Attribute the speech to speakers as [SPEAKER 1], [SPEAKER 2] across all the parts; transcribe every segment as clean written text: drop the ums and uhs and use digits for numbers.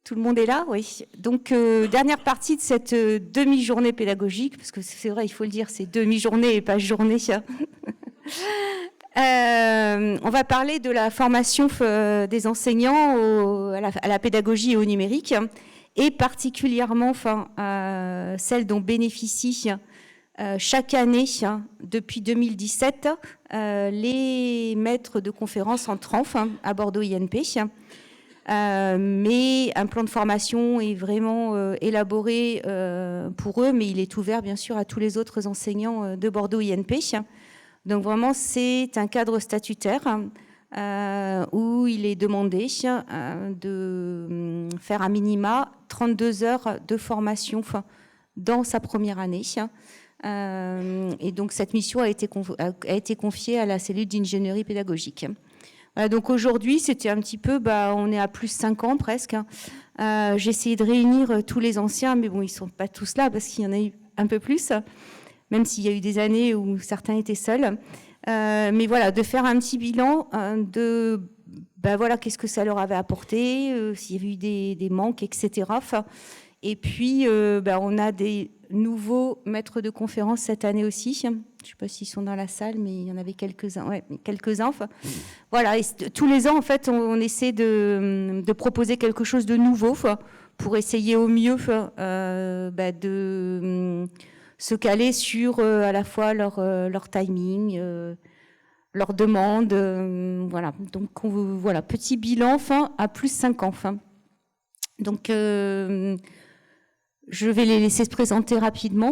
[SPEAKER 1] Tout le monde est là, oui. Donc, dernière partie de cette demi-journée pédagogique, parce que c'est vrai, il faut le dire, c'est demi-journée et pas journée. On va parler de la formation des enseignants à la pédagogie et au numérique, et particulièrement celle dont bénéficient chaque année, depuis 2017, les maîtres de conférences en TRANF à Bordeaux INP. Mais un plan de formation est vraiment élaboré pour eux, mais il est ouvert bien sûr à tous les autres enseignants de Bordeaux INP. Donc vraiment, c'est un cadre statutaire où il est demandé de faire à minima 32 heures de formation dans sa première année. Et donc cette mission a été confiée à la cellule d'ingénierie pédagogique. Donc aujourd'hui, c'était un petit peu, on est à plus 5 ans presque. J'ai essayé de réunir tous les anciens, mais bon, ils ne sont pas tous là parce qu'il y en a eu un peu plus, même s'il y a eu des années où certains étaient seuls. Mais voilà, de faire un petit bilan de qu'est-ce que ça leur avait apporté, s'il y avait eu des manques, etc. Et puis, on a des nouveaux maîtres de conférences cette année aussi. Je ne sais pas s'ils sont dans la salle, mais il y en avait quelques-uns. Ouais, quelques-uns. Voilà, et tous les ans, en fait, on essaie de proposer quelque chose de nouveau pour essayer au mieux de se caler sur à la fois leur timing, leurs demandes. Voilà. Donc, voilà, petit bilan à plus 5 ans. Donc, je vais les laisser se présenter rapidement.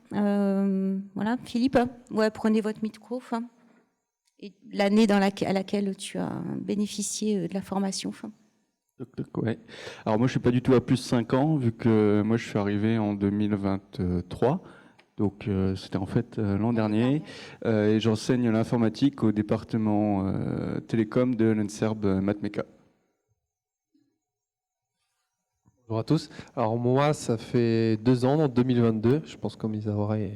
[SPEAKER 1] Voilà, Philippe, prenez votre micro. Et l'année à laquelle tu as bénéficié de la formation.
[SPEAKER 2] Ouais. Alors moi, je suis pas du tout à plus 5 ans, vu que moi, je suis arrivé en 2023. Donc, c'était en fait l'an dernier. Et j'enseigne l'informatique au département télécom de l'ENSERB Matmeka.
[SPEAKER 3] Bonjour à tous. Alors moi, ça fait 2 ans, en 2022, je pense comme Isaura et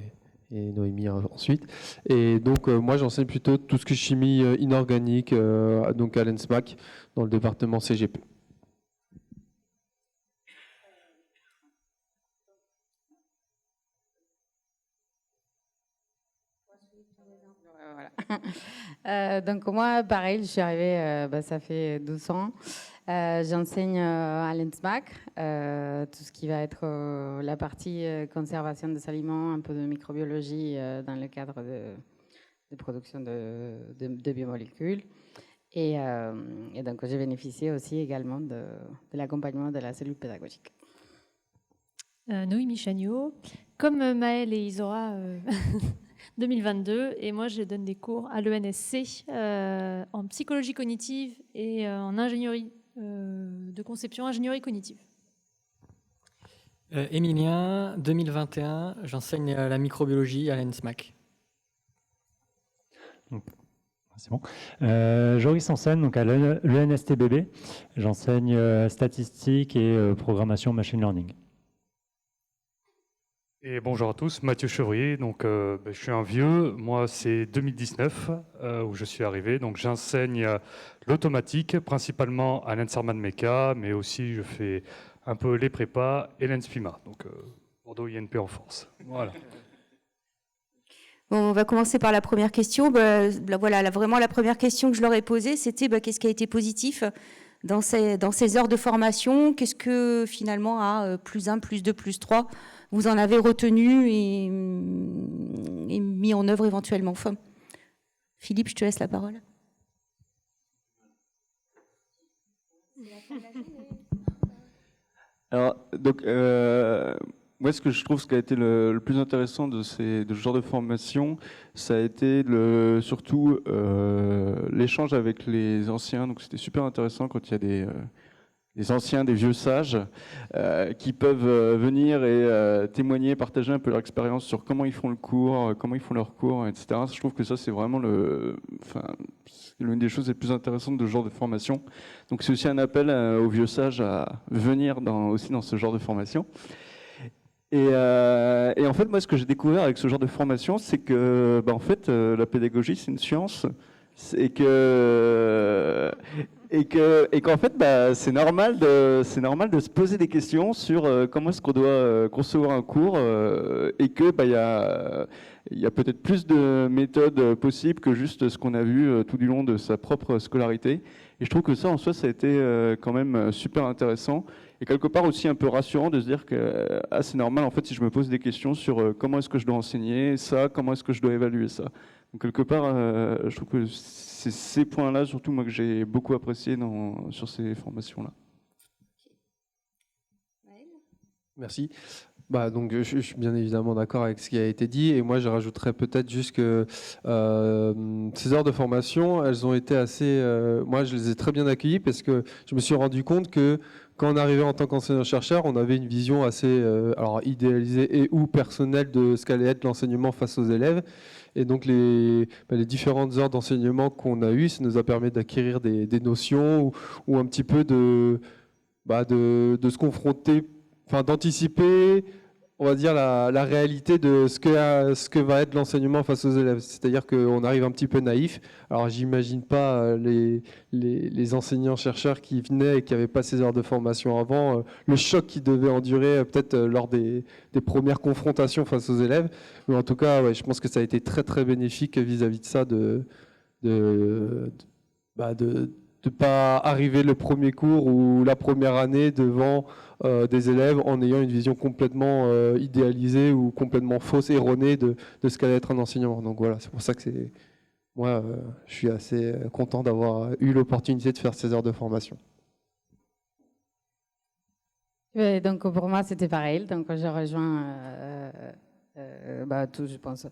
[SPEAKER 3] Noémie ensuite. Et donc moi, j'enseigne plutôt tout ce qui est chimie inorganique, donc à l'ENSMAC, dans le département CGP.
[SPEAKER 4] Voilà. Donc moi, pareil, je suis arrivée, ça fait 12 ans. J'enseigne à l'ENSMAC, tout ce qui va être la partie conservation des aliments, un peu de microbiologie dans le cadre de production de biomolécules. Et donc j'ai bénéficié aussi également de l'accompagnement de la cellule pédagogique.
[SPEAKER 5] Noémie Chagnot, comme Maëlle et Isora 2022, et moi je donne des cours à l'ENSC en psychologie cognitive et en ingénierie de conception, ingénierie cognitive.
[SPEAKER 6] Émilien, 2021, j'enseigne la microbiologie à l'ENSMAC.
[SPEAKER 7] C'est bon. Joris enseigne donc à l'ENSTBB. J'enseigne statistique et programmation machine learning.
[SPEAKER 8] Et bonjour à tous, Mathieu Chevrier, donc je suis un vieux, moi c'est 2019 où je suis arrivé, donc j'enseigne l'automatique principalement à l'ENSERB Matmeka, mais aussi je fais un peu les prépas et l'ENSPIMA, donc Bordeaux INP en force. Voilà.
[SPEAKER 1] Bon, on va commencer par la première question. Voilà, vraiment la première question que je leur ai posée, c'était qu'est-ce qui a été positif dans ces heures de formation, qu'est-ce que finalement à plus 1, plus 2, plus 3, vous en avez retenu et mis en œuvre éventuellement. Philippe, je te laisse la parole.
[SPEAKER 2] Alors, donc, moi, ce que je trouve, ce qui a été le plus intéressant de ce genre de formation, ça a été surtout l'échange avec les anciens. Donc, c'était super intéressant quand il y a des anciens, des vieux sages qui peuvent venir et témoigner, partager un peu leur expérience sur comment ils font le cours, comment ils font leur cours, etc. Je trouve que ça, c'est vraiment l'une des choses les plus intéressantes de ce genre de formation. Donc, c'est aussi un appel aux vieux sages à venir aussi dans ce genre de formation. Et en fait, moi, ce que j'ai découvert avec ce genre de formation, c'est que, en fait, la pédagogie, c'est une science, et que et qu'en fait, c'est normal de se poser des questions sur comment est-ce qu'on doit concevoir un cours et que il y a peut-être plus de méthodes possibles que juste ce qu'on a vu tout du long de sa propre scolarité. Et je trouve que ça, en soi, ça a été quand même super intéressant et quelque part aussi un peu rassurant de se dire que c'est normal, en fait, si je me pose des questions sur comment est-ce que je dois enseigner ça, comment est-ce que je dois évaluer ça. Donc quelque part, je trouve que c'est ces points-là, surtout moi, que j'ai beaucoup apprécié sur ces formations-là.
[SPEAKER 3] Merci. Donc, je suis bien évidemment d'accord avec ce qui a été dit. Et moi, je rajouterais peut-être juste que ces heures de formation, elles ont été assez... moi, je les ai très bien accueillies parce que je me suis rendu compte que quand on arrivait en tant qu'enseignant-chercheur, on avait une vision assez idéalisée et ou personnelle de ce qu'allait être l'enseignement face aux élèves. Et donc, les différentes heures d'enseignement qu'on a eues, ça nous a permis d'acquérir des notions ou un petit peu de se confronter, d'anticiper, on va dire, la réalité de ce que va être l'enseignement face aux élèves. C'est-à-dire qu'on arrive un petit peu naïf. Alors, j'imagine pas les enseignants-chercheurs qui venaient et qui n'avaient pas ces heures de formation avant, le choc qu'ils devaient endurer peut-être lors des premières confrontations face aux élèves. Mais en tout cas, ouais, je pense que ça a été très, très bénéfique vis-à-vis de ça de pas arriver le premier cours ou la première année devant des élèves en ayant une vision complètement idéalisée ou complètement fausse, erronée de ce qu'allait être un enseignement. Donc voilà, c'est pour ça que moi, je suis assez content d'avoir eu l'opportunité de faire ces heures de formation.
[SPEAKER 4] Donc pour moi, c'était pareil. Donc je rejoins tout, je pense.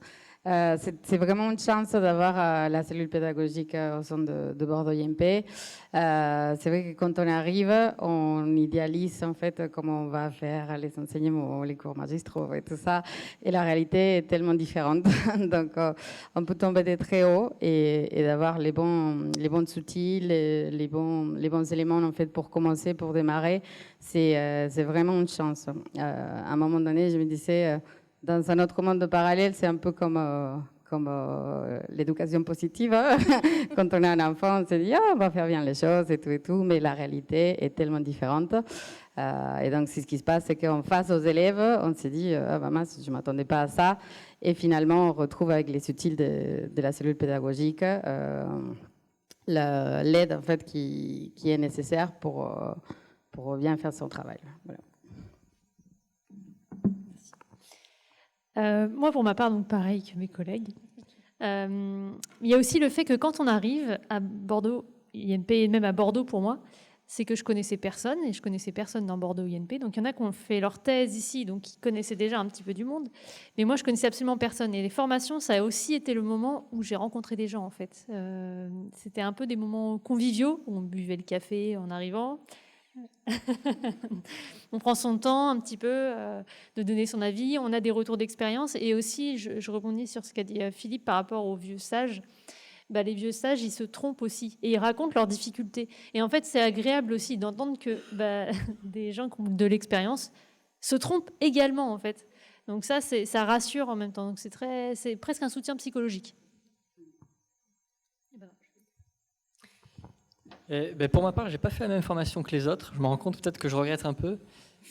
[SPEAKER 4] C'est vraiment une chance d'avoir la cellule pédagogique au sein de Bordeaux INP. C'est vrai que quand on arrive, on idéalise en fait comment on va faire les enseignements, les cours magistraux et tout ça. Et la réalité est tellement différente. Donc on peut tomber de très haut et d'avoir les bons outils, les bons éléments en fait pour commencer, pour démarrer. C'est vraiment une chance. À un moment donné, je me disais... dans un autre monde parallèle, c'est un peu comme l'éducation positive. Quand on est un enfant, on se dit on va faire bien les choses et tout, mais la réalité est tellement différente. Et donc, ce qui se passe, c'est qu'en face aux élèves, on se dit mince, je ne m'attendais pas à ça. Et finalement, on retrouve avec les outils de la cellule pédagogique l'aide en fait qui est nécessaire pour bien faire son travail. Voilà.
[SPEAKER 5] Moi, pour ma part, donc pareil que mes collègues. Il y a aussi le fait que quand on arrive à Bordeaux INP, et même à Bordeaux pour moi, c'est que je connaissais personne, et je connaissais personne dans Bordeaux INP. Donc il y en a qui ont fait leur thèse ici, donc qui connaissaient déjà un petit peu du monde. Mais moi, je connaissais absolument personne. Et les formations, ça a aussi été le moment où j'ai rencontré des gens, en fait. C'était un peu des moments conviviaux, où on buvait le café en arrivant. On prend son temps un petit peu de donner son avis, on a des retours d'expérience et aussi, je rebondis sur ce qu'a dit Philippe par rapport aux vieux sages. Les vieux sages, ils se trompent aussi et ils racontent leurs difficultés. Et en fait, c'est agréable aussi d'entendre que des gens qui ont de l'expérience se trompent également, en fait. Donc ça rassure en même temps. Donc c'est presque un soutien psychologique.
[SPEAKER 6] Pour ma part, je n'ai pas fait la même formation que les autres. Je me rends compte peut-être que je regrette un peu.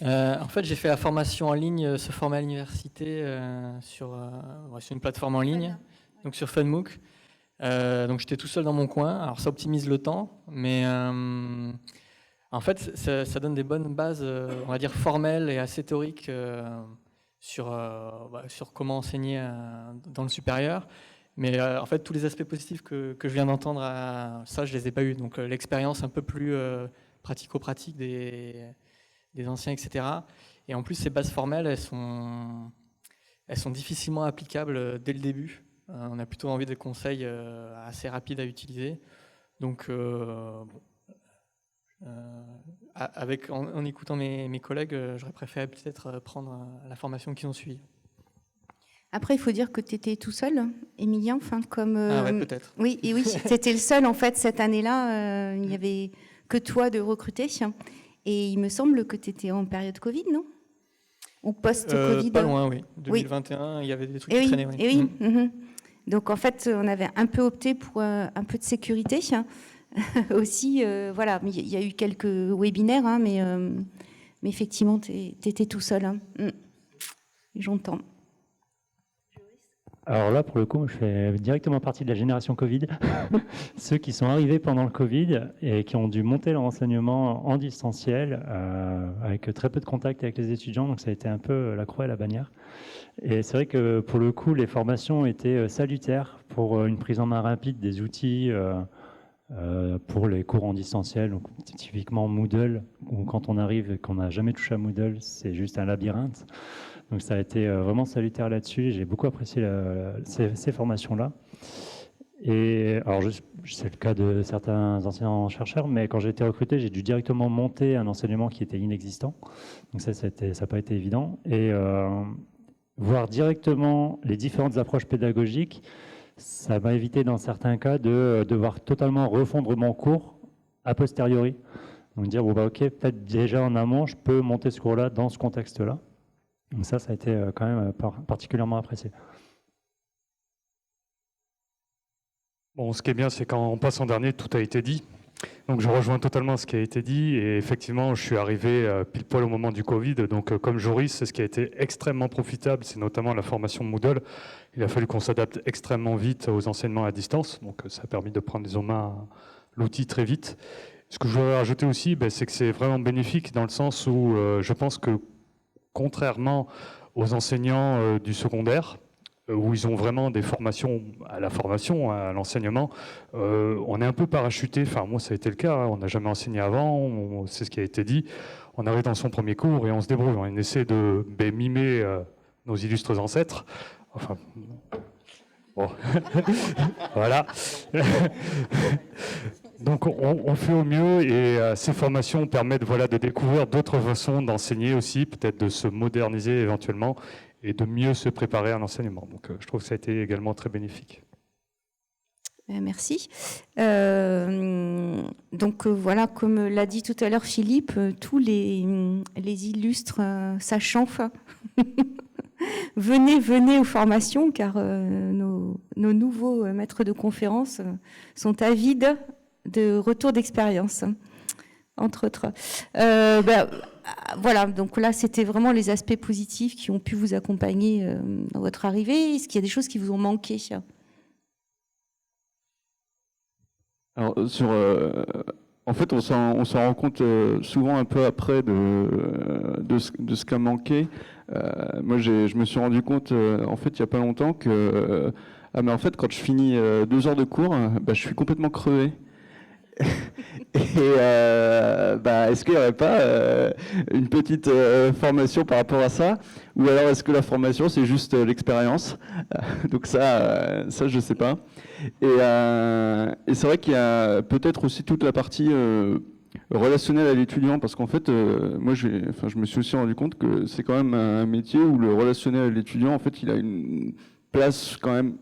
[SPEAKER 6] En fait, j'ai fait la formation en ligne, se former à l'université sur une plateforme en ligne, donc sur Funmook. Donc j'étais tout seul dans mon coin. Alors ça optimise le temps, mais en fait, ça donne des bonnes bases, on va dire formelles et assez théoriques sur comment enseigner dans le supérieur. Mais en fait, tous les aspects positifs que je viens d'entendre, ça, je ne les ai pas eus. Donc l'expérience un peu plus pratico-pratique des anciens, etc. Et en plus, ces bases formelles, elles sont difficilement applicables dès le début. On a plutôt envie de conseils assez rapides à utiliser. Donc, en écoutant mes collègues, j'aurais préféré peut-être prendre la formation qu'ils ont suivie.
[SPEAKER 1] Après, il faut dire que tu étais tout seul, Émilien,
[SPEAKER 6] ouais, peut-être.
[SPEAKER 1] Oui, tu étais le seul, en fait, cette année-là. Il n'y avait que toi de recruter. Et il me semble que tu étais en période Covid, non? Ou post-Covid?
[SPEAKER 6] Pas loin, oui. 2021, il y avait des trucs qui traînaient. Oui.
[SPEAKER 1] Et oui. Donc, en fait, on avait un peu opté pour un peu de sécurité. aussi. Voilà, mais il y a eu quelques webinaires, hein, mais effectivement, tu étais tout seul. Hein. J'entends.
[SPEAKER 7] Alors là, pour le coup, je fais directement partie de la génération Covid. Ceux qui sont arrivés pendant le Covid et qui ont dû monter leur enseignement en distanciel, avec très peu de contact avec les étudiants. Donc ça a été un peu la croix et la bannière. Et c'est vrai que pour le coup, les formations étaient salutaires pour une prise en main rapide des outils pour les cours en distanciel. Donc, typiquement Moodle, où quand on arrive et qu'on n'a jamais touché à Moodle, c'est juste un labyrinthe. Donc ça a été vraiment salutaire là-dessus. J'ai beaucoup apprécié ces formations-là. Et alors, c'est le cas de certains enseignants-chercheurs, mais quand j'ai été recruté, j'ai dû directement monter un enseignement qui était inexistant. Donc ça n'a pas été évident. Et voir directement les différentes approches pédagogiques, ça m'a évité dans certains cas de devoir totalement refondre mon cours a posteriori. Donc dire, bon, bah, ok, peut-être déjà en amont, je peux monter ce cours-là dans ce contexte-là. Donc ça a été quand même particulièrement apprécié.
[SPEAKER 8] Bon, ce qui est bien, c'est qu'en passant dernier, tout a été dit. Donc je rejoins totalement ce qui a été dit. Et effectivement, je suis arrivé pile poil au moment du Covid. Donc comme Joris, ce qui a été extrêmement profitable, c'est notamment la formation Moodle. Il a fallu qu'on s'adapte extrêmement vite aux enseignements à distance. Donc ça a permis de prendre en main l'outil très vite. Ce que je voudrais rajouter aussi, c'est que c'est vraiment bénéfique dans le sens où je pense que contrairement aux enseignants du secondaire, où ils ont vraiment des formations à la formation, à l'enseignement, on est un peu parachuté. Enfin, moi, ça a été le cas. On n'a jamais enseigné avant. C'est ce qui a été dit. On arrive dans son premier cours et on se débrouille. On essaie de mimer nos illustres ancêtres. Enfin, bon. Voilà. Donc, on fait au mieux et ces formations permettent de découvrir d'autres façons d'enseigner aussi, peut-être de se moderniser éventuellement et de mieux se préparer à l'enseignement. Donc, je trouve que ça a été également très bénéfique.
[SPEAKER 1] Merci. Donc voilà, comme l'a dit tout à l'heure Philippe, tous les illustres sachants, venez aux formations, car nos nouveaux maîtres de conférences sont avides de retour d'expérience, entre autres. Voilà, donc là, c'était vraiment les aspects positifs qui ont pu vous accompagner dans votre arrivée. Est-ce qu'il y a des choses qui vous ont manqué ?
[SPEAKER 2] Alors, en fait, on s'en rend compte souvent un peu après de ce qu'a manqué. Moi, je me suis rendu compte, en fait, il n'y a pas longtemps que, mais en fait, quand je finis 2 heures de cours, je suis complètement crevé. Et est-ce qu'il n'y aurait pas une petite formation par rapport à ça, ou alors est-ce que la formation c'est juste l'expérience? Donc ça je ne sais pas. Et c'est vrai qu'il y a peut-être aussi toute la partie relationnelle à l'étudiant, parce qu'en fait moi je me suis aussi rendu compte que c'est quand même un métier où le relationnel à l'étudiant, en fait, il a une place quand même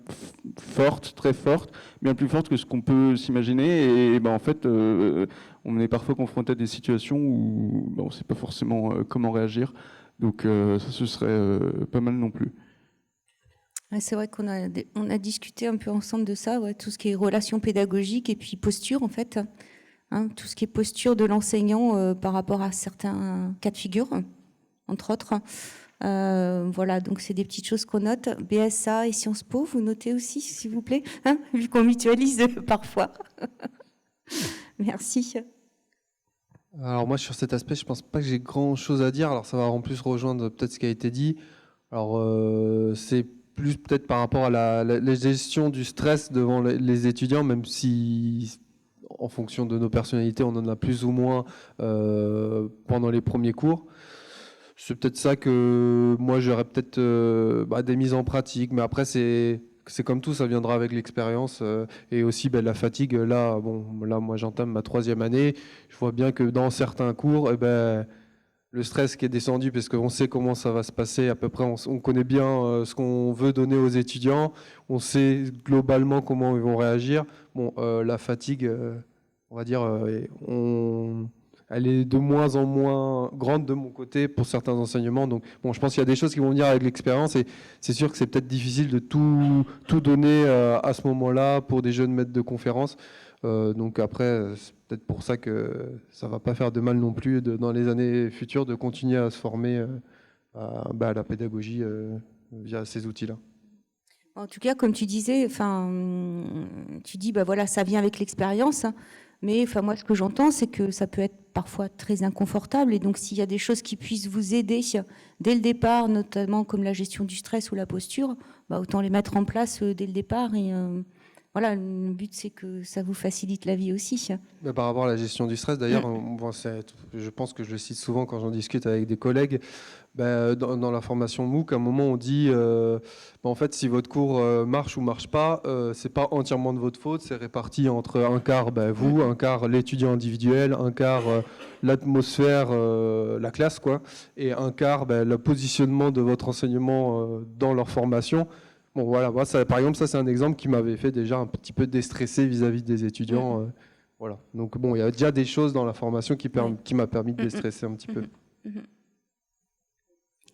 [SPEAKER 2] forte, très forte, bien plus forte que ce qu'on peut s'imaginer. Et en fait, on est parfois confronté à des situations où on ne sait pas forcément comment réagir. Donc ça, ce serait pas mal non plus.
[SPEAKER 1] C'est vrai qu'on a discuté un peu ensemble de ça, tout ce qui est relations pédagogiques et puis posture, en fait. Tout ce qui est posture de l'enseignant par rapport à certains cas de figure, entre autres. Voilà, donc c'est des petites choses qu'on note. BSA et Sciences Po, vous notez aussi, s'il vous plaît, vu qu'on mutualise parfois. Merci.
[SPEAKER 3] Alors moi, sur cet aspect, je pense pas que j'ai grand-chose à dire. Alors ça va en plus rejoindre peut-être ce qui a été dit. Alors c'est plus peut-être par rapport à la gestion du stress devant les étudiants, même si en fonction de nos personnalités, on en a plus ou moins pendant les premiers cours. C'est peut-être ça que moi j'aurais peut-être des mises en pratique, mais après c'est comme tout, ça viendra avec l'expérience et aussi la fatigue. Là moi j'entame ma 3e année, je vois bien que dans certains cours, le stress qui est descendu, parce qu'on sait comment ça va se passer à peu près, on connaît bien ce qu'on veut donner aux étudiants, on sait globalement comment ils vont réagir. La fatigue, on va dire, elle est de moins en moins grande de mon côté pour certains enseignements. Donc, je pense qu'il y a des choses qui vont venir avec l'expérience et c'est sûr que c'est peut-être difficile de tout donner à ce moment-là pour des jeunes maîtres de conférences. Donc après, c'est peut-être pour ça que ça ne va pas faire de mal non plus dans les années futures de continuer à se former à la pédagogie via ces outils-là.
[SPEAKER 1] En tout cas, comme tu disais, tu dis, bah voilà, ça vient avec l'expérience. Mais moi, ce que j'entends, c'est que ça peut être parfois très inconfortable. Et donc, s'il y a des choses qui puissent vous aider dès le départ, notamment comme la gestion du stress ou la posture, bah, autant les mettre en place dès le départ. Et voilà, le but, c'est que ça vous facilite la vie aussi.
[SPEAKER 3] Par rapport à la gestion du stress, d'ailleurs, je pense que je le cite souvent quand j'en discute avec des collègues. Dans la formation MOOC, à un moment, on dit en fait, si votre cours marche ou marche pas, c'est pas entièrement de votre faute. C'est réparti entre un quart vous, un quart l'étudiant individuel, un quart l'atmosphère, la classe, quoi, et un quart le positionnement de votre enseignement dans leur formation. Bon, voilà, moi, par exemple, ça, c'est un exemple qui m'avait fait déjà un petit peu déstresser vis-à-vis des étudiants. Voilà. Donc, bon, il y a déjà des choses dans la formation qui m'a permis de déstresser un petit peu.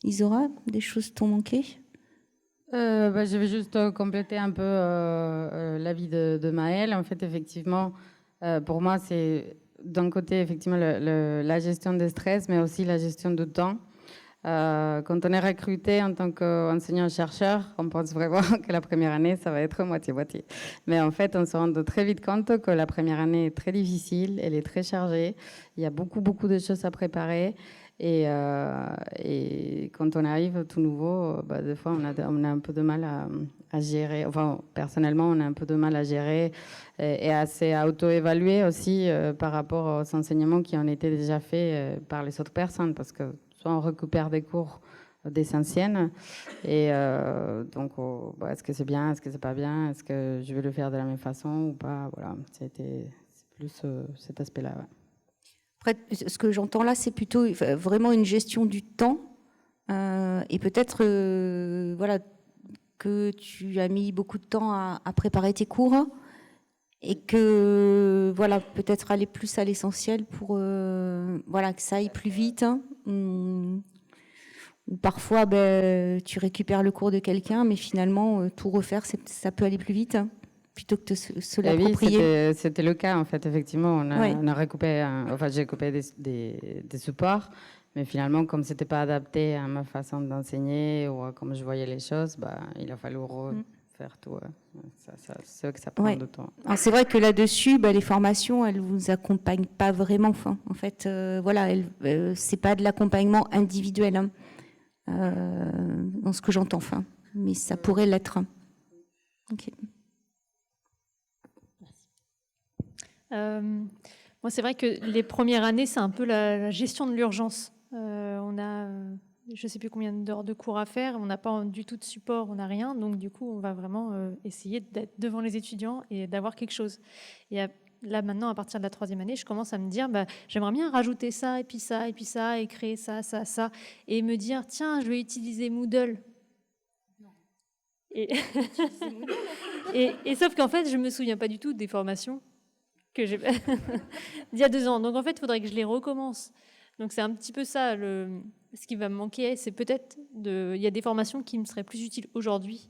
[SPEAKER 1] Isora, des choses t'ont manqué?
[SPEAKER 4] Je vais juste compléter un peu l'avis de Maëlle. En fait, effectivement, pour moi, c'est d'un côté, effectivement, la gestion des stress, mais aussi la gestion du temps. Quand on est recruté en tant qu'enseignant-chercheur, on pense vraiment que la première année, ça va être moitié-moitié. Mais en fait, on se rend très vite compte que la première année est très difficile, elle est très chargée. Il y a beaucoup de choses à préparer. Et quand on arrive tout nouveau, des fois, on a un peu de mal à gérer. Enfin, personnellement, on a un peu de mal à gérer et à s'auto-évaluer aussi par rapport aux enseignements qui ont été déjà faits par les autres personnes. Parce que soit on récupère des cours des anciennes, et donc est-ce que c'est bien, est-ce que c'est pas bien, est-ce que je vais le faire de la même façon ou pas. Voilà, c'est plus cet aspect-là. Ouais.
[SPEAKER 1] Après, ce que j'entends là, c'est plutôt vraiment une gestion du temps et peut-être que tu as mis beaucoup de temps à préparer tes cours et que peut-être aller plus à l'essentiel pour que ça aille plus vite. Ou parfois, tu récupères le cours de quelqu'un, mais finalement, tout refaire, ça peut aller plus vite. Plutôt que de se l'approprier.
[SPEAKER 4] Oui, c'était le cas en fait. Effectivement, on a recoupé, j'ai coupé des supports, mais finalement, comme c'était pas adapté à ma façon d'enseigner ou comme je voyais les choses, il a fallu refaire tout. C'est vrai que ça prend du temps.
[SPEAKER 1] Alors, c'est vrai que là-dessus, les formations, elles vous accompagnent pas vraiment. En fait, c'est pas de l'accompagnement individuel dans ce que j'entends. Mais ça pourrait l'être. Ok.
[SPEAKER 5] Moi, c'est vrai que les premières années, c'est un peu la gestion de l'urgence. On a, je ne sais plus combien d'heures de cours à faire, on n'a pas du tout de support, on n'a rien. Donc, du coup, on va vraiment essayer d'être devant les étudiants et d'avoir quelque chose. Et là, maintenant, à partir de la 3e année, je commence à me dire, j'aimerais bien rajouter ça, et puis ça, et puis ça, et créer ça, et me dire, tiens, je vais utiliser Moodle. Et sauf qu'en fait, je ne me souviens pas du tout des formations que j'ai d'il y a 2 ans. Donc en fait, il faudrait que je les recommence. Donc c'est un petit peu ça, ce qui va me manquer, c'est peut-être il y a des formations qui me seraient plus utiles aujourd'hui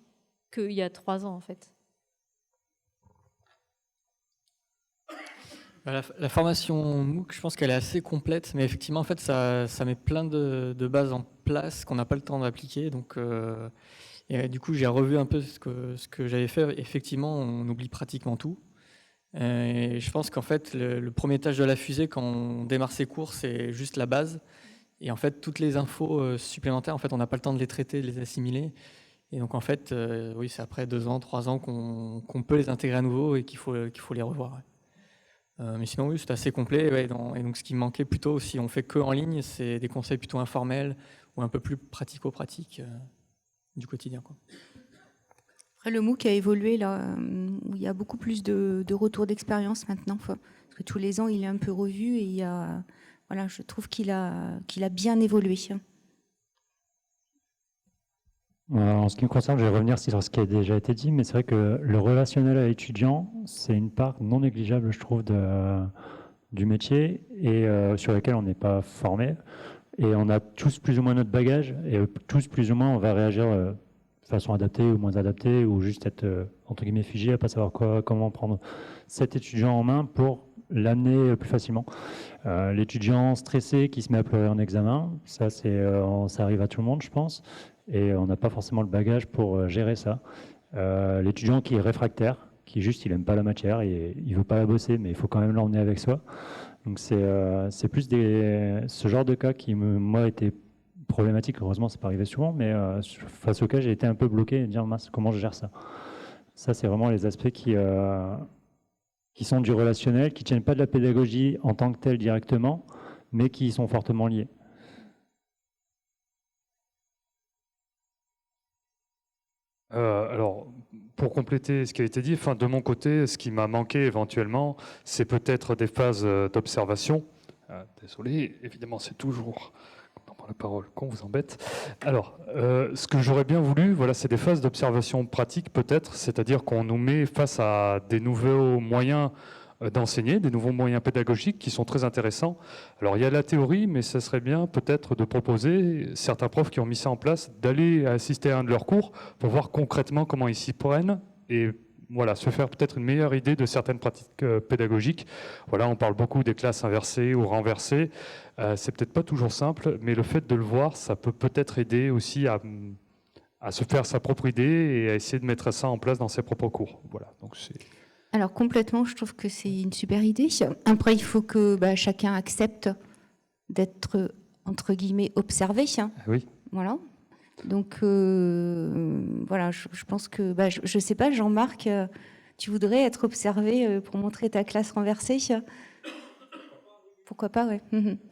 [SPEAKER 5] qu'il y a 3 ans en fait.
[SPEAKER 6] La formation MOOC, je pense qu'elle est assez complète, mais effectivement, en fait, ça met plein de bases en place qu'on n'a pas le temps d'appliquer. Donc, du coup, j'ai revu un peu ce que j'avais fait. Effectivement, on oublie pratiquement tout. Et je pense qu'en fait, le premier étage de la fusée, quand on démarre ses cours, c'est juste la base. Et en fait, toutes les infos supplémentaires, en fait, on n'a pas le temps de les traiter, de les assimiler. Et donc, en fait, oui, c'est après 2 ans, 3 ans qu'on peut les intégrer à nouveau et qu'il faut les revoir. Mais sinon, oui, c'est assez complet. Ouais, et donc, ce qui me manquait plutôt, si on fait que en ligne, c'est des conseils plutôt informels ou un peu plus pratico-pratiques du quotidien, quoi.
[SPEAKER 1] Après, le MOOC a évolué là, où il y a beaucoup plus de retours d'expérience maintenant. Parce que tous les ans, il est un peu revu et je trouve qu'il a bien évolué.
[SPEAKER 7] En ce qui me concerne, je vais revenir sur ce qui a déjà été dit, mais c'est vrai que le relationnel à l'étudiant, c'est une part non négligeable, je trouve, du métier et sur laquelle on n'est pas formé. Et on a tous plus ou moins notre bagage et tous plus ou moins on va réagir façon adaptée ou moins adaptée, ou juste être entre guillemets figé, à ne pas savoir comment prendre cet étudiant en main pour l'amener plus facilement. L'étudiant stressé qui se met à pleurer en examen, ça arrive à tout le monde, je pense, et on n'a pas forcément le bagage pour gérer ça. L'étudiant qui est réfractaire, qui juste il n'aime pas la matière et il ne veut pas la bosser, mais il faut quand même l'emmener avec soi. Donc c'est plus ce genre de cas qui, moi, était problématique. Heureusement, ça n'est pas arrivé souvent, mais face auquel j'ai été un peu bloqué et dire mince, comment je gère ça. Ça, c'est vraiment les aspects qui sont du relationnel, qui ne tiennent pas de la pédagogie en tant que telle directement, mais qui y sont fortement liés.
[SPEAKER 8] Alors, pour compléter ce qui a été dit, de mon côté, ce qui m'a manqué éventuellement, c'est peut-être des phases d'observation. Désolé, évidemment, c'est toujours, quand on prend la parole, qu'on vous embête. Alors, ce que j'aurais bien voulu, voilà, c'est des phases d'observation pratique peut-être, c'est-à-dire qu'on nous met face à des nouveaux moyens d'enseigner, des nouveaux moyens pédagogiques qui sont très intéressants. Alors, il y a la théorie, mais ça serait bien peut-être de proposer, certains profs qui ont mis ça en place, d'aller assister à un de leurs cours pour voir concrètement comment ils s'y prennent et voilà, se faire peut-être une meilleure idée de certaines pratiques pédagogiques. Voilà, on parle beaucoup des classes inversées ou renversées. C'est peut-être pas toujours simple, mais le fait de le voir, ça peut peut-être aider aussi à se faire sa propre idée et à essayer de mettre ça en place dans ses propres cours. Voilà, donc c'est...
[SPEAKER 1] Alors complètement, je trouve que c'est une super idée. Après, il faut que chacun accepte d'être, entre guillemets, observé.
[SPEAKER 8] Oui.
[SPEAKER 1] Voilà. Donc, voilà, je pense que... je ne sais pas, Jean-Marc, tu voudrais être observé pour montrer ta classe renversée? Pourquoi pas, ouais.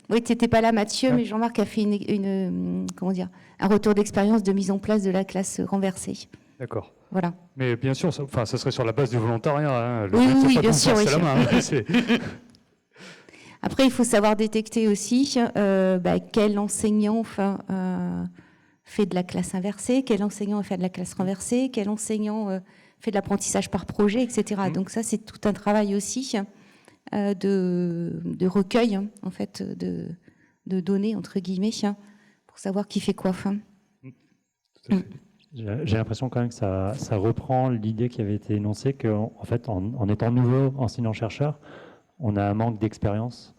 [SPEAKER 1] Oui, tu n'étais pas là, Mathieu, mais Jean-Marc a fait un retour d'expérience de mise en place de la classe renversée.
[SPEAKER 8] D'accord.
[SPEAKER 1] Voilà.
[SPEAKER 8] Mais bien sûr, ça serait sur la base du volontariat. Le
[SPEAKER 1] oui,
[SPEAKER 8] but, c'est pas
[SPEAKER 1] bien
[SPEAKER 8] de
[SPEAKER 1] sûr.
[SPEAKER 8] forcer la main,
[SPEAKER 1] Après, il faut savoir détecter aussi quel enseignant fait de la classe inversée, quel enseignant fait de la classe renversée, quel enseignant fait de l'apprentissage par projet, etc. Donc ça, c'est tout un travail aussi de recueil, en fait, de données, entre guillemets, pour savoir qui fait quoi.
[SPEAKER 7] J'ai l'impression quand même que ça reprend l'idée qui avait été énoncée qu'en fait, en étant nouveau enseignant-chercheur, on a un manque d'expérience.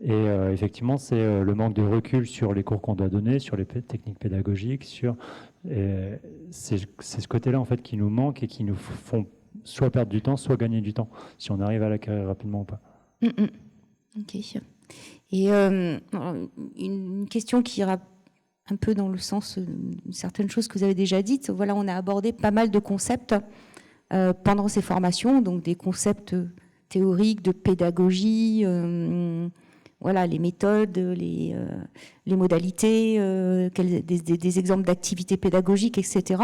[SPEAKER 7] Et effectivement, c'est le manque de recul sur les cours qu'on doit donner, sur les techniques pédagogiques. C'est ce côté-là en fait, qui nous manque et qui nous font soit perdre du temps, soit gagner du temps, si on arrive à l'acquérir rapidement ou pas.
[SPEAKER 1] Ok. Et une question qui ira un peu dans le sens de certaines choses que vous avez déjà dites. Voilà, on a abordé pas mal de concepts pendant ces formations, donc des concepts théoriques, de pédagogie, voilà, les méthodes, les modalités, des exemples d'activités pédagogiques, etc.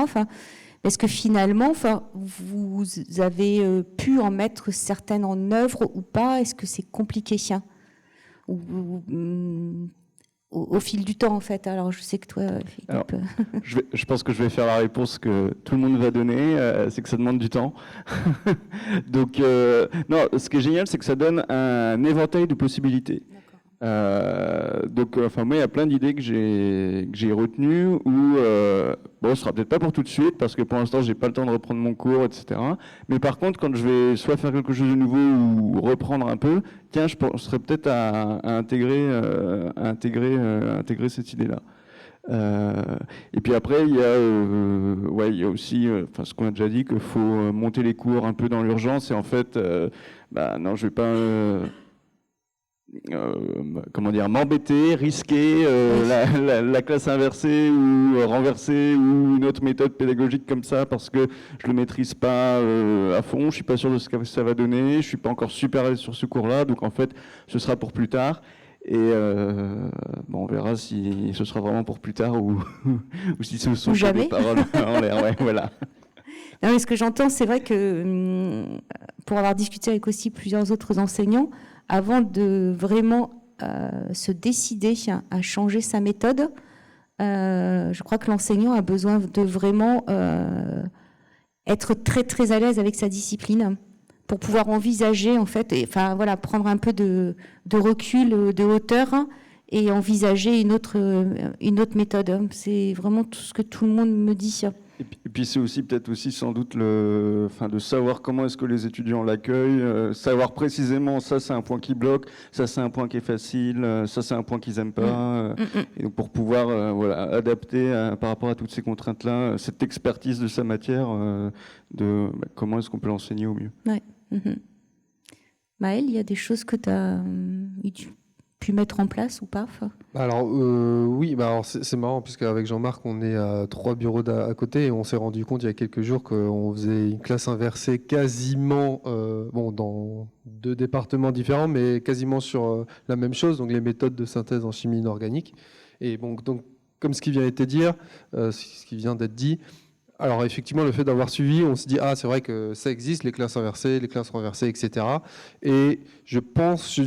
[SPEAKER 1] Est-ce que finalement, vous avez pu en mettre certaines en œuvre ou pas? Est-ce que c'est compliqué au fil du temps, en fait? Alors, je sais que toi, Philippe...
[SPEAKER 2] Alors, je pense que je vais faire la réponse que tout le monde va donner, c'est que ça demande du temps. Donc, non, ce qui est génial, c'est que ça donne un éventail de possibilités. Donc, moi, il y a plein d'idées que j'ai retenues où, ce sera peut-être pas pour tout de suite, parce que pour l'instant, j'ai pas le temps de reprendre mon cours, etc. Mais par contre, quand je vais soit faire quelque chose de nouveau ou reprendre un peu, tiens, je serais peut-être à intégrer cette idée-là. Et puis après, il y a aussi, ce qu'on a déjà dit, qu'il faut monter les cours un peu dans l'urgence. Et en fait, non, je vais pas... m'embêter, risquer la classe inversée ou renversée ou une autre méthode pédagogique comme ça parce que je le maîtrise pas à fond, je suis pas sûr de ce que ça va donner, je suis pas encore super à l'aise sur ce cours-là, donc en fait ce sera pour plus tard et on verra si ce sera vraiment pour plus tard ou si ce sont des paroles en l'air. Ouais, voilà.
[SPEAKER 1] Non, mais ce que j'entends, c'est vrai que pour avoir discuté avec aussi plusieurs autres enseignants, avant de vraiment se décider à changer sa méthode, je crois que l'enseignant a besoin de vraiment être très très à l'aise avec sa discipline pour pouvoir envisager en fait, prendre un peu de recul, de hauteur et envisager une autre méthode. C'est vraiment tout ce que tout le monde me dit.
[SPEAKER 2] Et puis c'est aussi peut-être aussi sans doute de savoir comment est-ce que les étudiants l'accueillent, savoir précisément ça c'est un point qui bloque, ça c'est un point qui est facile, ça c'est un point qu'ils aiment pas, et donc pour pouvoir adapter par rapport à toutes ces contraintes-là, cette expertise de sa matière, comment est-ce qu'on peut l'enseigner au mieux.
[SPEAKER 1] Ouais. Maël, il y a des choses que tu as pu mettre en place ou pas?
[SPEAKER 3] Alors oui, alors c'est marrant puisque avec Jean-Marc on est à 3 bureaux à côté et on s'est rendu compte il y a quelques jours qu'on faisait une classe inversée quasiment dans 2 départements différents mais quasiment sur la même chose, donc les méthodes de synthèse en chimie inorganique. Et bon, donc comme ce qui vient d'être dit, alors effectivement, le fait d'avoir suivi, on se dit c'est vrai que ça existe, les classes inversées, etc. Et je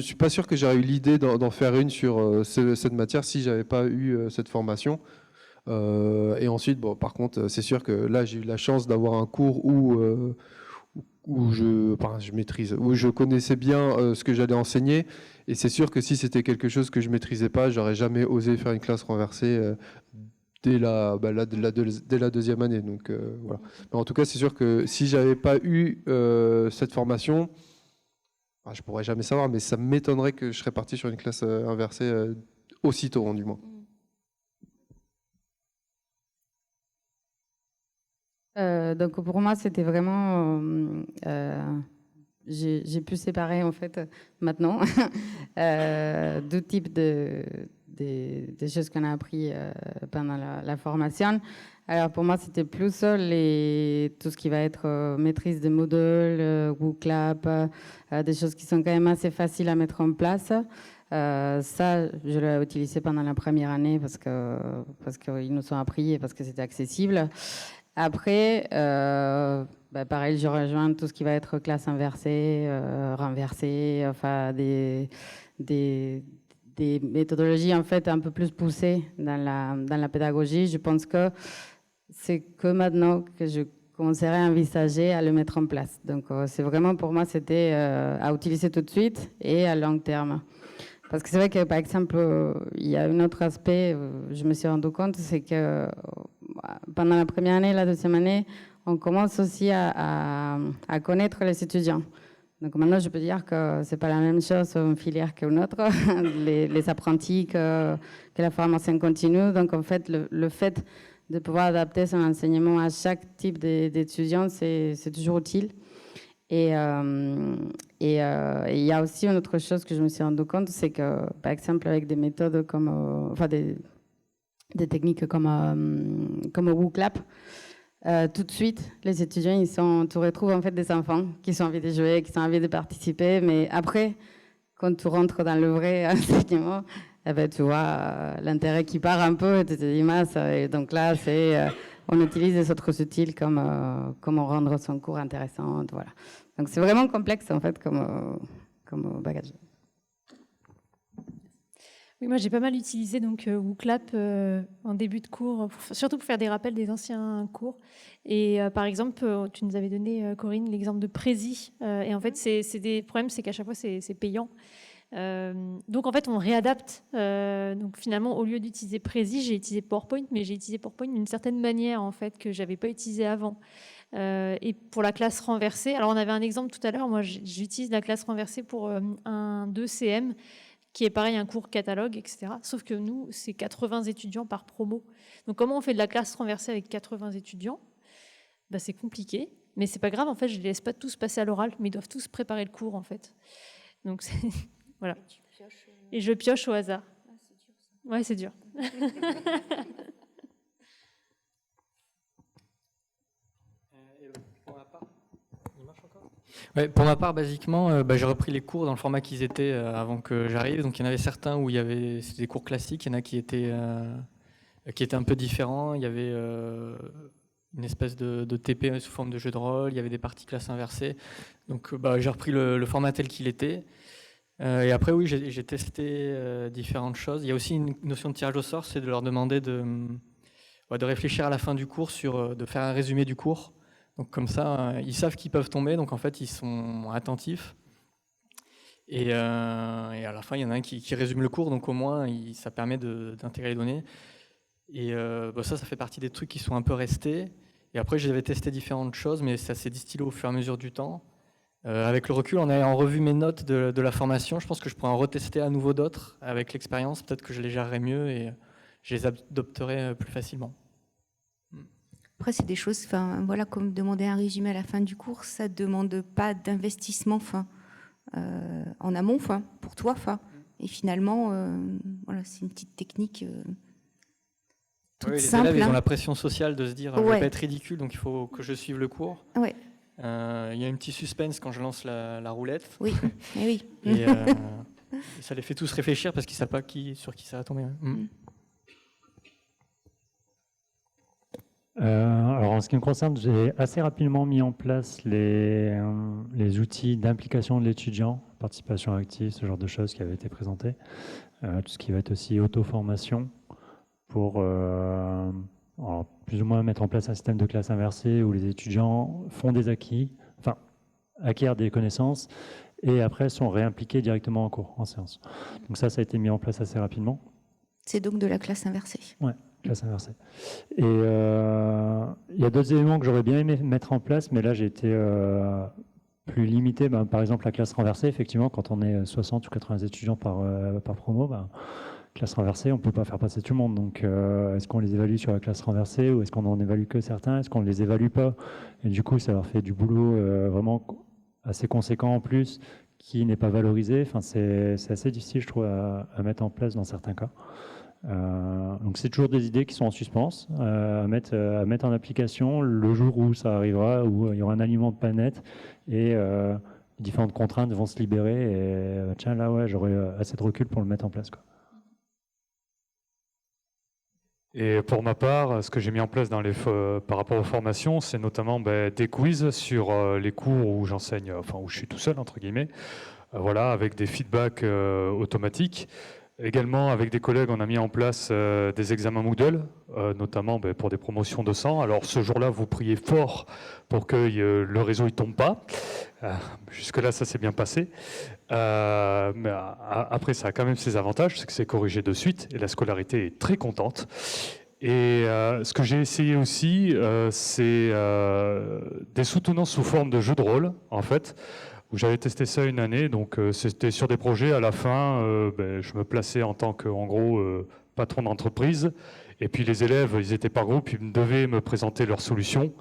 [SPEAKER 3] suis pas sûr que j'aurais eu l'idée d'en faire une sur cette matière si j'avais pas eu cette formation. Et ensuite, par contre, c'est sûr que là, j'ai eu la chance d'avoir un cours où je maîtrise, où je connaissais bien ce que j'allais enseigner. Et c'est sûr que si c'était quelque chose que je maîtrisais pas, j'aurais jamais osé faire une classe renversée dès la deuxième année. Donc voilà. Mais en tout cas, c'est sûr que si j'avais pas eu cette formation, je pourrais jamais savoir, mais ça m'étonnerait que je serais parti sur une classe inversée aussitôt, du moins.
[SPEAKER 4] Donc pour moi, c'était vraiment... j'ai pu séparer en fait maintenant deux types des choses qu'on a appris pendant la formation. Alors pour moi, c'était plus tout ce qui va être maîtrise des modules, WooClap, des choses qui sont quand même assez faciles à mettre en place. Ça, je l'ai utilisé pendant la première année parce qu'ils nous ont appris et parce que c'était accessible. Après, pareil, je rejoins tout ce qui va être classe inversée, renversée, enfin des méthodologies en fait un peu plus poussées dans la pédagogie. Je pense que c'est que maintenant que je commencerai à envisager à le mettre en place. Donc c'est vraiment pour moi c'était à utiliser tout de suite et à long terme. Parce que c'est vrai que par exemple il y a un autre aspect, je me suis rendu compte, c'est que pendant la première année et la deuxième année, on commence aussi à connaître les étudiants. Donc maintenant, je peux dire que c'est pas la même chose une filière qu'une autre, les apprentis que la formation continue. Donc en fait, le fait de pouvoir adapter son enseignement à chaque type d'étudiants, c'est toujours utile. Et il y a aussi une autre chose que je me suis rendu compte, c'est que par exemple avec des méthodes comme, des techniques comme WooClap, tout de suite, les étudiants, tu retrouves en fait des enfants qui ont envie de jouer, qui ont envie de participer, mais après, quand tu rentres dans le vrai enseignement, tu vois l'intérêt qui part un peu, et tu te dis mince, et donc là, on utilise des autres outils comme comment rendre son cours intéressant, voilà. Donc c'est vraiment complexe en fait comme bagage.
[SPEAKER 5] Oui, moi j'ai pas mal utilisé donc WooClap en début de cours, surtout pour faire des rappels des anciens cours. Et par exemple, tu nous avais donné, Corinne, l'exemple de Prési. Et en fait, c'est des problèmes, c'est qu'à chaque fois c'est payant. Donc en fait, on réadapte. Donc finalement, au lieu d'utiliser Prési, j'ai utilisé PowerPoint, mais j'ai utilisé PowerPoint d'une certaine manière en fait que j'avais pas utilisé avant. Et pour la classe renversée, alors on avait un exemple tout à l'heure. Moi, j'utilise la classe renversée pour un 2CM. Qui est pareil, un cours catalogue, etc. Sauf que nous, c'est 80 étudiants par promo. Donc comment on fait de la classe renversée avec 80 étudiants ? C'est compliqué, mais c'est pas grave, en fait, je les laisse pas tous passer à l'oral, mais ils doivent tous préparer le cours, en fait. Donc voilà. Et je pioche au hasard. Ouais, c'est dur.
[SPEAKER 6] Ouais, pour ma part, basiquement, j'ai repris les cours dans le format qu'ils étaient avant que j'arrive. Donc il y en avait certains où c'était des cours classiques, il y en a qui étaient un peu différents. Il y avait une espèce de TP sous forme de jeu de rôle, il y avait des parties classe inversées. Donc j'ai repris le format tel qu'il était. Et après, oui, j'ai testé différentes choses. Il y a aussi une notion de tirage au sort, c'est de leur demander de réfléchir à la fin du cours de faire un résumé du cours. Donc comme ça, ils savent qu'ils peuvent tomber, donc en fait, ils sont attentifs. Et à la fin, il y en a un qui résume le cours, donc au moins, ça permet d'intégrer les données. Et ça fait partie des trucs qui sont un peu restés. Et après, j'avais testé différentes choses, mais ça s'est distillé au fur et à mesure du temps. Avec le recul, en ayant revu mes notes de la formation, je pense que je pourrais en retester à nouveau d'autres avec l'expérience. Peut-être que je les gérerai mieux et je les adopterai plus facilement.
[SPEAKER 1] Après, c'est des choses, voilà, comme demander un résumé à la fin du cours, ça ne demande pas d'investissement en amont pour toi. Et finalement, voilà, c'est une petite technique toute
[SPEAKER 6] les
[SPEAKER 1] simple.
[SPEAKER 6] élèves, ils ont la pression sociale de se dire je ne vais pas être ridicule, donc il faut que je suive le cours.
[SPEAKER 1] Ouais.
[SPEAKER 6] Il y a un petit suspense quand je lance la roulette.
[SPEAKER 1] Oui, oui.
[SPEAKER 6] Et ça les fait tous réfléchir parce qu'ils ne savent pas sur qui ça va tomber.
[SPEAKER 7] Alors en ce qui me concerne, j'ai assez rapidement mis en place les outils d'implication de l'étudiant, participation active, ce genre de choses qui avaient été présentées. Tout ce qui va être aussi auto-formation pour alors, plus ou moins mettre en place un système de classe inversée où les étudiants font des acquièrent des connaissances et après sont réimpliqués directement en cours, en séance. Donc ça a été mis en place assez rapidement.
[SPEAKER 1] C'est donc de la classe inversée.
[SPEAKER 7] Ouais. Classe inversée. Et il y a d'autres éléments que j'aurais bien aimé mettre en place, mais là j'ai été plus limité. Par exemple, la classe renversée, effectivement, quand on est 60 ou 80 étudiants par promo, classe renversée, on ne peut pas faire passer tout le monde. Donc, est-ce qu'on les évalue sur la classe renversée ou est-ce qu'on n'en évalue que certains? Est-ce qu'on ne les évalue pas? Et du coup, ça leur fait du boulot vraiment assez conséquent en plus, qui n'est pas valorisé. Enfin, c'est assez difficile, je trouve, à mettre en place dans certains cas. Donc c'est toujours des idées qui sont en suspens à mettre en application le jour où ça arrivera, où il y aura un alignement de planète et différentes contraintes vont se libérer et tiens là ouais j'aurai assez de recul pour le mettre en place quoi.
[SPEAKER 8] Et pour ma part, ce que j'ai mis en place par rapport aux formations, c'est notamment des quiz sur les cours où j'enseigne, où je suis tout seul entre guillemets, voilà, avec des feedbacks automatiques. Également, avec des collègues, on a mis en place des examens Moodle, notamment pour des promotions de 100. Alors, ce jour-là, vous priez fort pour que le réseau ne tombe pas. Jusque-là, ça s'est bien passé. Mais après, ça a quand même ses avantages, c'est que c'est corrigé de suite et la scolarité est très contente. Et ce que j'ai essayé aussi, c'est des soutenances sous forme de jeu de rôle, en fait, où j'avais testé ça une année, donc c'était sur des projets. À la fin, je me plaçais en tant que, en gros, patron d'entreprise. Et puis les élèves, ils étaient par groupe, ils devaient me présenter leurs solutions.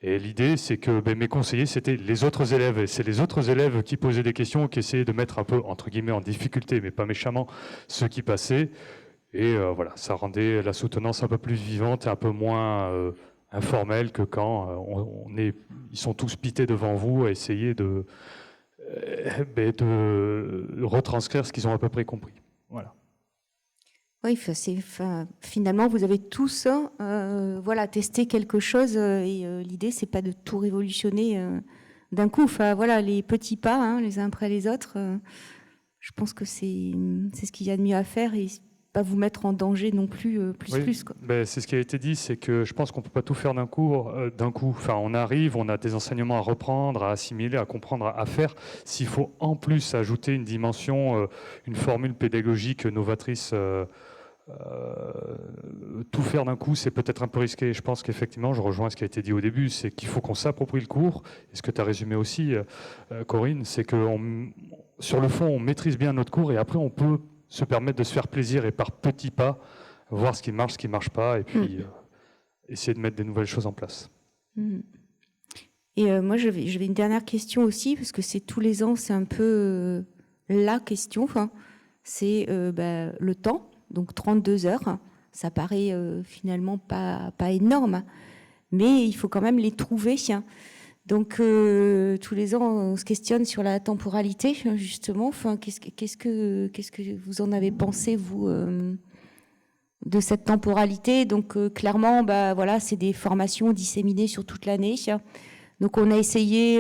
[SPEAKER 8] Et l'idée, c'est que mes conseillers, c'était les autres élèves. Et c'est les autres élèves qui posaient des questions, qui essayaient de mettre un peu, entre guillemets, en difficulté, mais pas méchamment, ceux qui passaient. Et voilà, ça rendait la soutenance un peu plus vivante et un peu moins informelle que quand ils sont tous pités devant vous à essayer de retranscrire ce qu'ils ont à peu près compris. Voilà.
[SPEAKER 1] Oui, finalement, vous avez tous testé quelque chose et l'idée, c'est pas de tout révolutionner d'un coup. Voilà, les petits pas, les uns après les autres, je pense que c'est ce qu'il y a de mieux à faire et pas vous mettre en danger non plus plus. Quoi.
[SPEAKER 8] C'est ce qui a été dit, c'est que je pense qu'on ne peut pas tout faire d'un coup. Enfin, on arrive, on a des enseignements à reprendre, à assimiler, à comprendre, à faire. S'il faut en plus ajouter une dimension, une formule pédagogique novatrice, tout faire d'un coup, c'est peut-être un peu risqué. Je pense qu'effectivement, je rejoins ce qui a été dit au début, c'est qu'il faut qu'on s'approprie le cours. Et ce que tu as résumé aussi, Corinne, c'est que sur le fond, on maîtrise bien notre cours et après, on peut se permettre de se faire plaisir et par petits pas, voir ce qui marche pas, et puis essayer de mettre des nouvelles choses en place.
[SPEAKER 1] Et moi, j'avais une dernière question aussi, parce que c'est tous les ans, c'est un peu la question, c'est le temps, donc 32 heures, ça paraît finalement pas énorme, mais il faut quand même les trouver. Donc, tous les ans, on se questionne sur la temporalité, justement. Qu'est-ce que vous en avez pensé, vous, de cette temporalité? Donc, clairement, c'est des formations disséminées sur toute l'année. Donc, on a essayé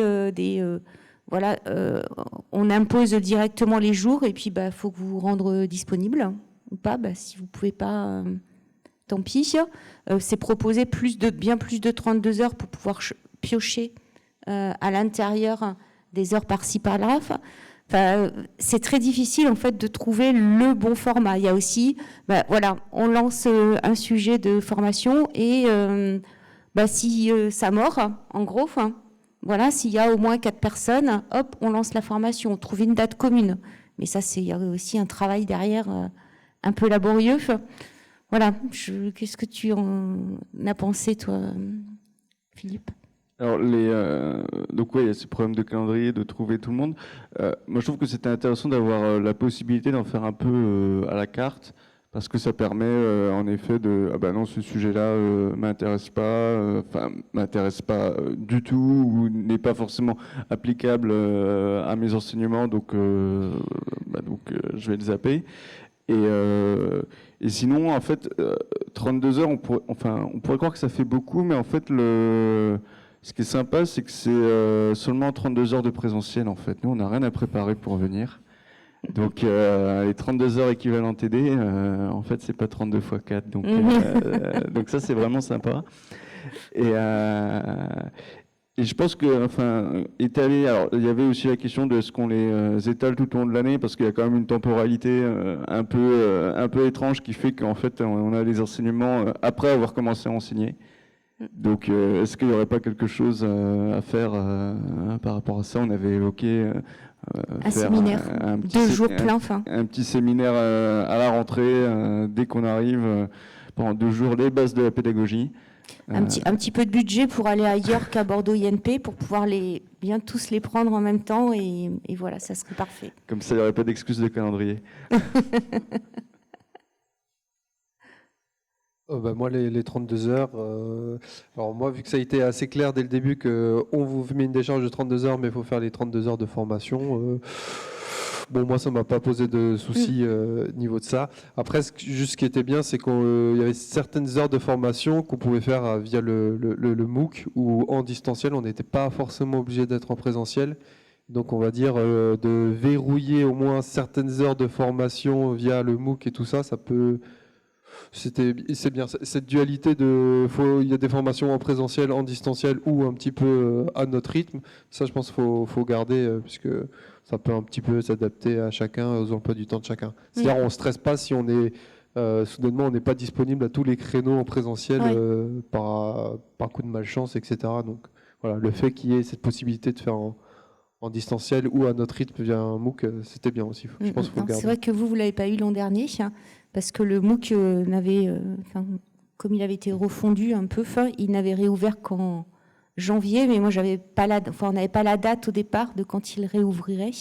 [SPEAKER 1] on impose directement les jours et puis, faut que vous vous rendre disponible ou pas. Si vous pouvez pas, tant pis. C'est proposé bien plus de 32 heures pour pouvoir piocher à l'intérieur des heures par-ci par-là. C'est très difficile en fait de trouver le bon format. Il y a aussi, on lance un sujet de formation et Bah, si ça mord, en gros, voilà, s'il y a au moins 4 personnes, hop, on lance la formation, on trouve une date commune. Mais ça, il y a aussi un travail derrière un peu laborieux. Voilà, qu'est-ce que tu en as pensé, toi, Philippe?
[SPEAKER 2] Alors, donc ouais, il y a ces problèmes de calendrier, de trouver tout le monde. Moi, je trouve que c'était intéressant d'avoir la possibilité d'en faire un peu à la carte, parce que ça permet en effet ah bah non, ce sujet-là m'intéresse pas, m'intéresse pas du tout, ou n'est pas forcément applicable à mes enseignements, donc je vais le zapper. Et sinon, en fait, 32 heures, on pourrait croire que ça fait beaucoup, mais en fait, ce qui est sympa, c'est que c'est seulement 32 heures de présentiel, en fait. Nous, on n'a rien à préparer pour venir. Donc, les 32 heures équivalent TD, en fait, c'est pas 32 x 4. Donc ça, c'est vraiment sympa. Et je pense que, étaler, alors il y avait aussi la question de est-ce qu'on les étale tout au long de l'année, parce qu'il y a quand même une temporalité un peu étrange qui fait qu'en fait on a les enseignements après avoir commencé à enseigner. Donc est-ce qu'il n'y aurait pas quelque chose à faire par rapport à ça? On avait évoqué
[SPEAKER 1] un
[SPEAKER 2] faire
[SPEAKER 1] séminaire, 2 jours plein,
[SPEAKER 2] un petit séminaire à la rentrée dès qu'on arrive pendant 2 jours, les bases de la pédagogie.
[SPEAKER 1] Un petit peu de budget pour aller ailleurs qu'à Bordeaux INP, pour pouvoir bien tous les prendre en même temps, et voilà, ça serait parfait.
[SPEAKER 2] Comme ça, il n'y aurait pas d'excuse de calendrier.
[SPEAKER 3] Moi, les 32 heures, alors moi, vu que ça a été assez clair dès le début qu'on vous met une décharge de 32 heures, mais il faut faire les 32 heures de formation, bon, moi, ça ne m'a pas posé de soucis niveau de ça. Après, juste ce qui était bien, c'est qu'il y avait certaines heures de formation qu'on pouvait faire via le MOOC, ou en distanciel, on n'était pas forcément obligé d'être en présentiel. Donc, on va dire de verrouiller au moins certaines heures de formation via le MOOC et tout ça, ça peut... C'est bien, cette dualité il y a des formations en présentiel, en distanciel ou un petit peu à notre rythme. Ça, je pense qu'il faut garder, puisque ça peut un petit peu s'adapter à chacun, aux emplois du temps de chacun. C'est-à-dire, on ne stresse pas si on est soudainement, on n'est pas disponible à tous les créneaux en présentiel par coup de malchance, etc. Donc, voilà, le fait qu'il y ait cette possibilité de faire en distanciel ou à notre rythme via un MOOC, c'était bien aussi. Je pense qu'il faut garder.
[SPEAKER 1] C'est vrai que vous ne l'avez pas eu l'an dernier, parce que le MOOC comme il avait été refondu un peu, il n'avait réouvert qu'en janvier, mais moi on n'avait pas la date au départ de quand il réouvrirait.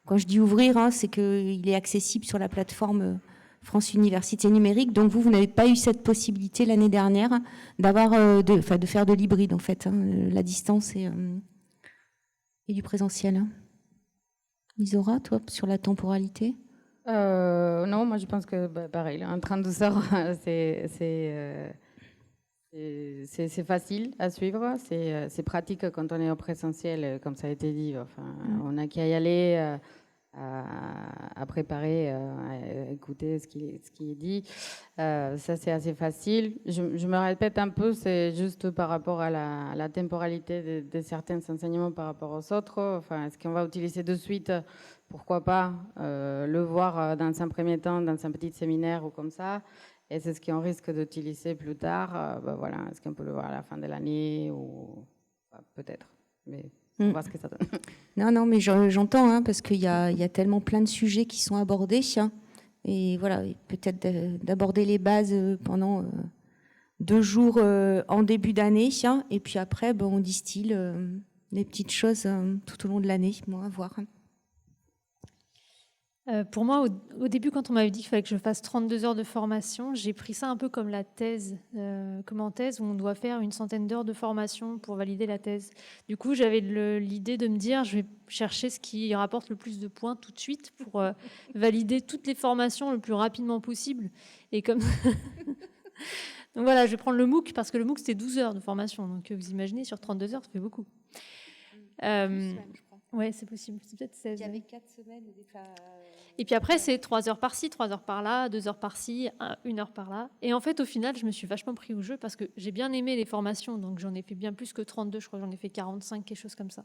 [SPEAKER 1] Quand je dis ouvrir, c'est qu'il est accessible sur la plateforme France Université Numérique. Donc vous n'avez pas eu cette possibilité l'année dernière de faire de l'hybride, en fait, la distance et du présentiel. Isora, toi, sur la temporalité?
[SPEAKER 4] Non, moi je pense que pareil, en 32 heures, c'est facile à suivre, c'est pratique quand on est au présentiel, comme ça a été dit. On n'a qu'à y aller, à préparer, à écouter ce qui est dit. Ça, c'est assez facile. Je me répète un peu, c'est juste par rapport à la temporalité de certains enseignements par rapport aux autres. Est-ce qu'on va utiliser de suite? Pourquoi pas le voir dans un premier temps, dans un petit séminaire ou comme ça. Et c'est ce qu'on risque d'utiliser plus tard. Voilà, est-ce qu'on peut le voir à la fin de l'année ou peut-être. Mais on va voir ce que ça donne.
[SPEAKER 1] Non, mais j'entends, parce qu'il y a tellement plein de sujets qui sont abordés. Et voilà, peut-être d'aborder les bases pendant 2 jours en début d'année. Et puis après, on distille des petites choses tout au long de l'année. Bon, à voir.
[SPEAKER 5] Pour moi, au début, quand on m'avait dit qu'il fallait que je fasse 32 heures de formation, j'ai pris ça un peu comme la thèse, comme en thèse où on doit faire une centaine d'heures de formation pour valider la thèse. Du coup, j'avais l'idée de me dire, je vais chercher ce qui rapporte le plus de points tout de suite pour valider toutes les formations le plus rapidement possible. Et comme... Donc voilà, je vais prendre le MOOC parce que le MOOC, c'était 12 heures de formation. Donc vous imaginez, sur 32 heures, ça fait beaucoup. Oui, c'est possible. C'est peut-être 16.
[SPEAKER 1] Il y avait 4 semaines.
[SPEAKER 5] Et puis après, c'est 3 heures par-ci, 3 heures par-là, 2 heures par-ci, 1 heure par-là. Et en fait, au final, je me suis vachement pris au jeu parce que j'ai bien aimé les formations. Donc j'en ai fait bien plus que 32. Je crois que j'en ai fait 45, quelque chose comme ça.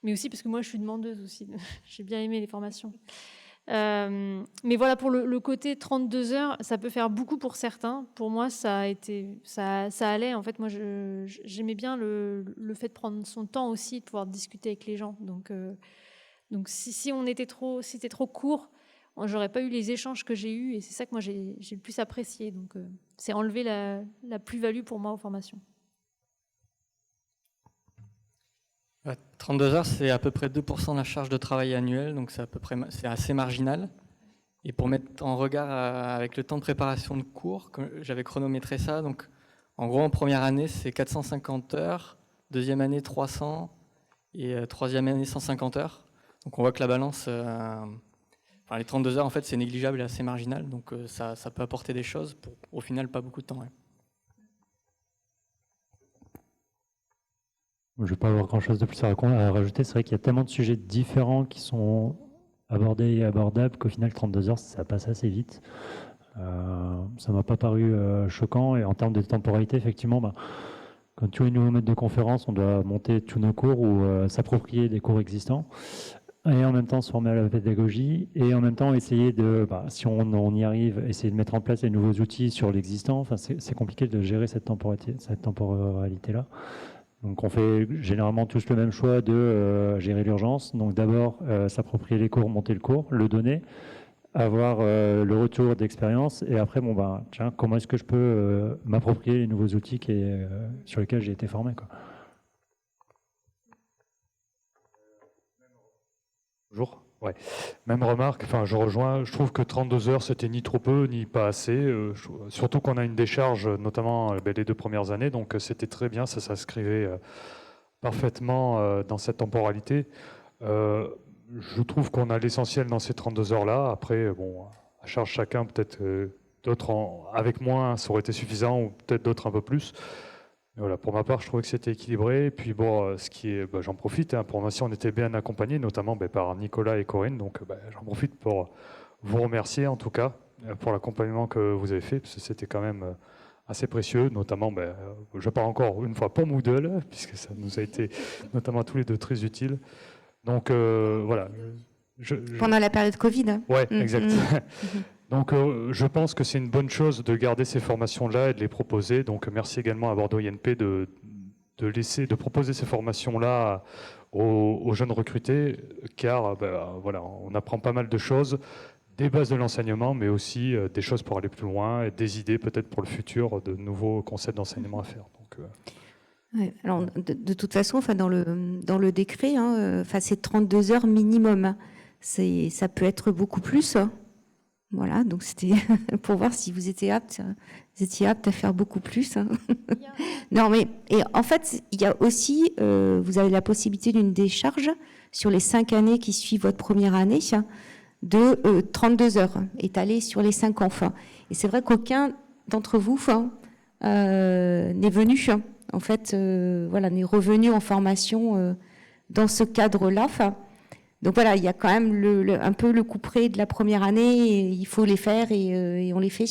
[SPEAKER 5] Mais aussi parce que moi, je suis demandeuse aussi. J'ai bien aimé les formations. Mais voilà, pour le côté 32 heures, ça peut faire beaucoup pour certains. Pour moi, ça allait. En fait, moi, j'aimais bien le fait de prendre son temps aussi, de pouvoir discuter avec les gens. Donc si c'était trop court, j'aurais pas eu les échanges que j'ai eus, et c'est ça que moi j'ai le plus apprécié. Donc c'est enlever la plus-value pour moi aux formations.
[SPEAKER 6] 32 heures, c'est à peu près 2% de la charge de travail annuelle, donc c'est assez marginal. Et pour mettre en regard avec le temps de préparation de cours, j'avais chronométré ça, donc en gros en première année c'est 450 heures, deuxième année 300 et troisième année 150 heures. Donc on voit que la balance, les 32 heures en fait c'est négligeable et assez marginal, donc ça peut apporter des choses pour au final pas beaucoup de temps. Ouais.
[SPEAKER 7] Je ne vais pas avoir grand-chose de plus à rajouter. C'est vrai qu'il y a tellement de sujets différents qui sont abordés et abordables qu'au final, 32 heures, ça passe assez vite. Ça ne m'a pas paru choquant. Et en termes de temporalité, effectivement, comme tous les nouveaux maîtres de conférence, on doit monter tous nos cours ou s'approprier des cours existants. Et en même temps se former à la pédagogie. Et en même temps essayer de, si on y arrive, essayer de mettre en place des nouveaux outils sur l'existant. Enfin, c'est compliqué de gérer cette temporalité-là. Donc on fait généralement tous le même choix de gérer l'urgence. Donc d'abord s'approprier les cours, monter le cours, le donner, avoir le retour d'expérience, et après comment est-ce que je peux m'approprier les nouveaux outils sur lesquels j'ai été formé, quoi.
[SPEAKER 8] Bonjour. Ouais. Même remarque, je rejoins, je trouve que 32 heures, c'était ni trop peu, ni pas assez, surtout qu'on a une décharge, notamment les 2 premières années, donc c'était très bien, ça s'inscrivait parfaitement dans cette temporalité. Je trouve qu'on a l'essentiel dans ces 32 heures-là, après, à charge chacun, peut-être d'autres avec moins, ça aurait été suffisant, ou peut-être d'autres un peu plus. Voilà, pour ma part, je trouvais que c'était équilibré. Et puis j'en profite. Pour moi, si on était bien accompagnés, notamment par Nicolas et Corinne. Donc, j'en profite pour vous remercier, en tout cas, pour l'accompagnement que vous avez fait, parce que c'était quand même assez précieux. Notamment, je parle encore une fois pour Moodle, puisque ça nous a été, notamment tous les deux, très utile. Donc, voilà.
[SPEAKER 1] Pendant la période Covid.
[SPEAKER 8] Ouais, exact. Donc je pense que c'est une bonne chose de garder ces formations-là et de les proposer. Donc merci également à Bordeaux INP de proposer ces formations-là aux jeunes recrutés, car on apprend pas mal de choses, des bases de l'enseignement, mais aussi des choses pour aller plus loin, et des idées peut-être pour le futur, de nouveaux concepts d'enseignement à faire. Donc,
[SPEAKER 1] ouais, alors, de toute façon, dans le décret, c'est 32 heures minimum. Ça peut être beaucoup plus. Voilà, donc c'était pour voir si vous étiez apte à faire beaucoup plus. Non, mais et en fait, il y a aussi, vous avez la possibilité d'une décharge sur les 5 années qui suivent votre première année de 32 heures étalées sur les 5 ans. Et c'est vrai qu'aucun d'entre vous n'est venu, en fait, n'est revenu en formation dans ce cadre-là. Donc voilà, il y a quand même un peu le couperet de la première année, et il faut les faire et on les fait.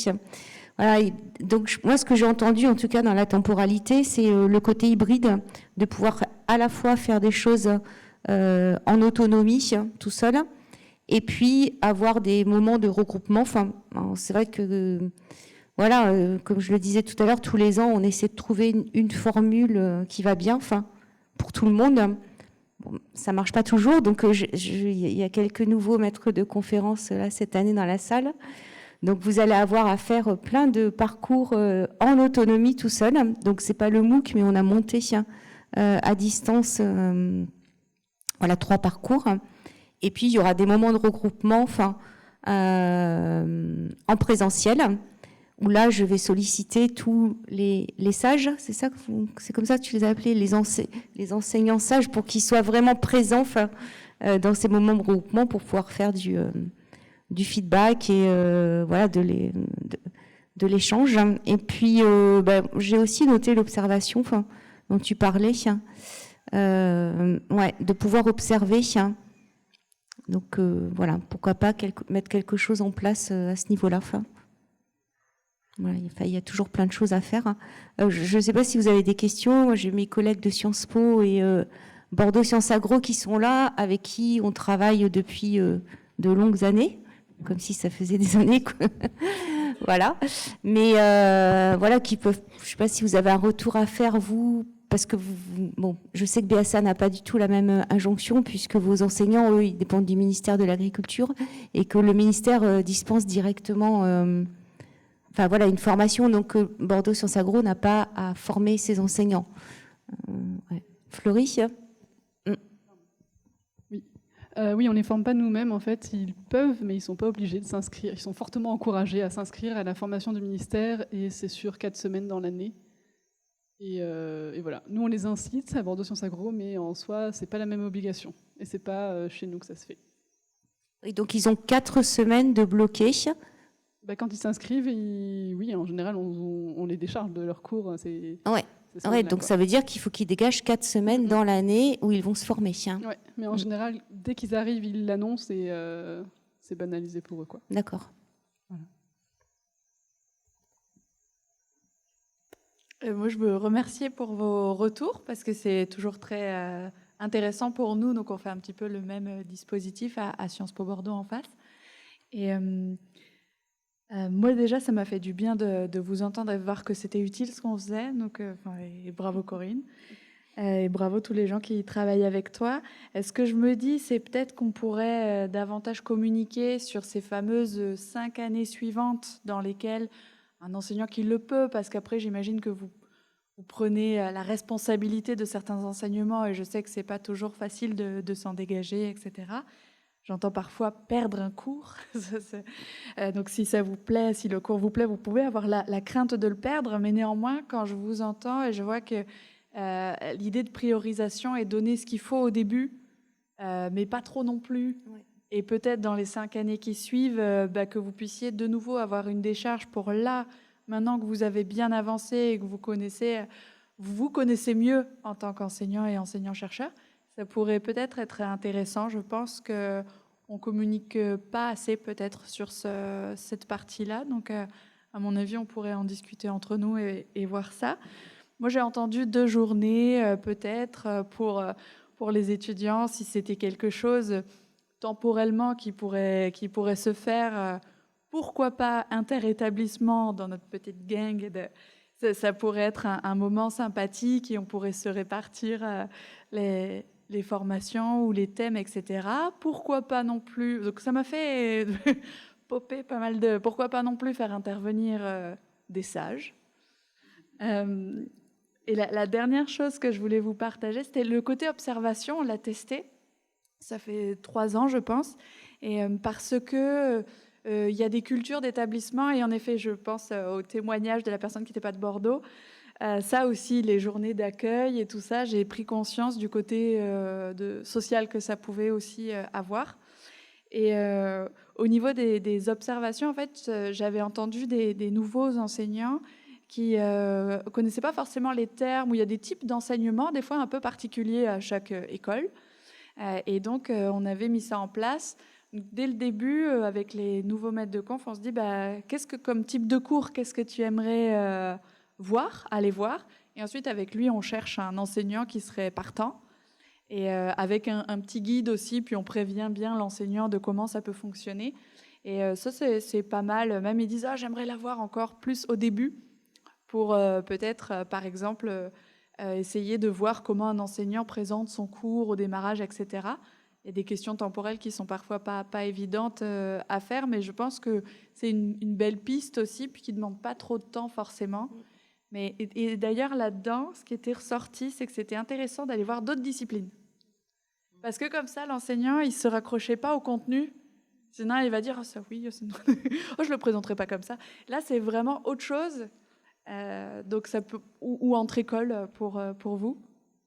[SPEAKER 1] Voilà, donc moi, ce que j'ai entendu, en tout cas dans la temporalité, c'est le côté hybride, de pouvoir à la fois faire des choses en autonomie, tout seul, et puis avoir des moments de regroupement. C'est vrai que, comme je le disais tout à l'heure, tous les ans, on essaie de trouver une formule qui va bien, pour tout le monde. Bon, ça ne marche pas toujours, donc il y a quelques nouveaux maîtres de conférences là, cette année dans la salle. Donc vous allez avoir à faire plein de parcours en autonomie tout seul. Donc ce n'est pas le MOOC, mais on a monté à distance 3 parcours. Et puis il y aura des moments de regroupement en présentiel, où là je vais solliciter tous les sages, c'est comme ça que tu les as appelés, les enseignants sages, pour qu'ils soient vraiment présents dans ces moments de regroupement, pour pouvoir faire du feedback et de l'échange. Et puis j'ai aussi noté l'observation dont tu parlais, de pouvoir observer. Donc pourquoi pas mettre quelque chose en place à ce niveau-là. Voilà, il y a toujours plein de choses à faire. Je ne sais pas si vous avez des questions. Moi, j'ai mes collègues de Sciences Po et Bordeaux Sciences Agro qui sont là, avec qui on travaille depuis de longues années. comme si ça faisait des années, quoi. Voilà. Mais voilà, qui peuvent. Je ne sais pas si vous avez un retour à faire, vous, parce que bon, je sais que BSA n'a pas du tout la même injonction, puisque vos enseignants, eux, ils dépendent du ministère de l'Agriculture, et que le ministère dispense directement. Enfin voilà, une formation. Donc Bordeaux Sciences Agro n'a pas à former ses enseignants. Ouais. Florie.
[SPEAKER 9] Oui, on ne les forme pas nous-mêmes, en fait. Ils peuvent, mais ils ne sont pas obligés de s'inscrire. Ils sont fortement encouragés à s'inscrire à la formation du ministère, et c'est sur 4 semaines dans l'année. Et voilà. Nous, on les incite à Bordeaux Sciences Agro, mais en soi, ce n'est pas la même obligation. Et ce n'est pas chez nous que ça se fait.
[SPEAKER 1] Et donc, ils ont 4 semaines de bloqué.
[SPEAKER 9] Quand ils s'inscrivent, oui, en général, on les décharge de leurs cours.
[SPEAKER 1] Ouais, donc ça veut dire qu'il faut qu'ils dégagent 4 semaines dans l'année où ils vont se former.
[SPEAKER 9] Ouais, mais en général, dès qu'ils arrivent, ils l'annoncent et c'est banalisé pour eux, quoi.
[SPEAKER 1] D'accord.
[SPEAKER 9] Voilà.
[SPEAKER 10] Moi, je veux remercier pour vos retours parce que c'est toujours très intéressant pour nous. Donc, on fait un petit peu le même dispositif à Sciences Po Bordeaux en face. Et moi, déjà, ça m'a fait du bien de vous entendre et de voir que c'était utile ce qu'on faisait. Donc, et bravo Corinne. Et bravo tous les gens qui travaillent avec toi. Ce que je me dis, c'est peut-être qu'on pourrait davantage communiquer sur ces fameuses 5 années suivantes dans lesquelles un enseignant qui le peut, parce qu'après, j'imagine que vous prenez la responsabilité de certains enseignements et je sais que c'est pas toujours facile de s'en dégager, etc. J'entends parfois perdre un cours. Donc si ça vous plaît, si le cours vous plaît, vous pouvez avoir la crainte de le perdre. Mais néanmoins, quand je vous entends et je vois que l'idée de priorisation est donner ce qu'il faut au début, mais pas trop non plus. Oui. Et peut-être dans les 5 années qui suivent, que vous puissiez de nouveau avoir une décharge pour là, maintenant que vous avez bien avancé et que vous connaissez mieux en tant qu'enseignant et enseignant-chercheur. Ça pourrait peut-être être intéressant. Je pense qu'on ne communique pas assez peut-être sur cette partie-là. Donc, à mon avis, on pourrait en discuter entre nous et voir ça. Moi, j'ai entendu 2 journées peut-être pour les étudiants, si c'était quelque chose temporellement qui pourrait se faire. Pourquoi pas inter-établissement dans notre petite gang ça pourrait être un moment sympathique et on pourrait se répartir les formations ou les thèmes, etc. Pourquoi pas non plus... Donc ça m'a fait popper pas mal de... Pourquoi pas non plus faire intervenir des sages. Et la dernière chose que je voulais vous partager, c'était le côté observation. On l'a testé. Ça fait 3 ans, je pense. Et parce que... il y a des cultures d'établissement et en effet, je pense au témoignage de la personne qui n'était pas de Bordeaux. Ça aussi, les journées d'accueil et tout ça, j'ai pris conscience du côté social que ça pouvait aussi avoir. Et au niveau des observations, en fait, j'avais entendu des nouveaux enseignants qui ne connaissaient pas forcément les termes, où il y a des types d'enseignement, des fois un peu particuliers à chaque école. Et donc, on avait mis ça en place. Dès le début, avec les nouveaux maîtres de conf, on se dit qu'est-ce que comme type de cours, qu'est-ce que tu aimerais aller voir. Et ensuite, avec lui, on cherche un enseignant qui serait partant. Et avec un petit guide aussi, puis on prévient bien l'enseignant de comment ça peut fonctionner. Et ça, c'est pas mal. Même ils disent j'aimerais l'avoir encore plus au début pour peut-être, par exemple, essayer de voir comment un enseignant présente son cours au démarrage, etc. Il y a des questions temporelles qui sont parfois pas évidentes à faire, mais je pense que c'est une belle piste aussi, puis qui ne demande pas trop de temps forcément. Mais, et d'ailleurs, là-dedans, ce qui était ressorti, c'est que c'était intéressant d'aller voir d'autres disciplines. Parce que comme ça, l'enseignant, il ne se raccrochait pas au contenu. Sinon, il va dire ça oui, ça non. Je ne le présenterai pas comme ça. Là, c'est vraiment autre chose. Donc ça peut, ou entre écoles pour vous.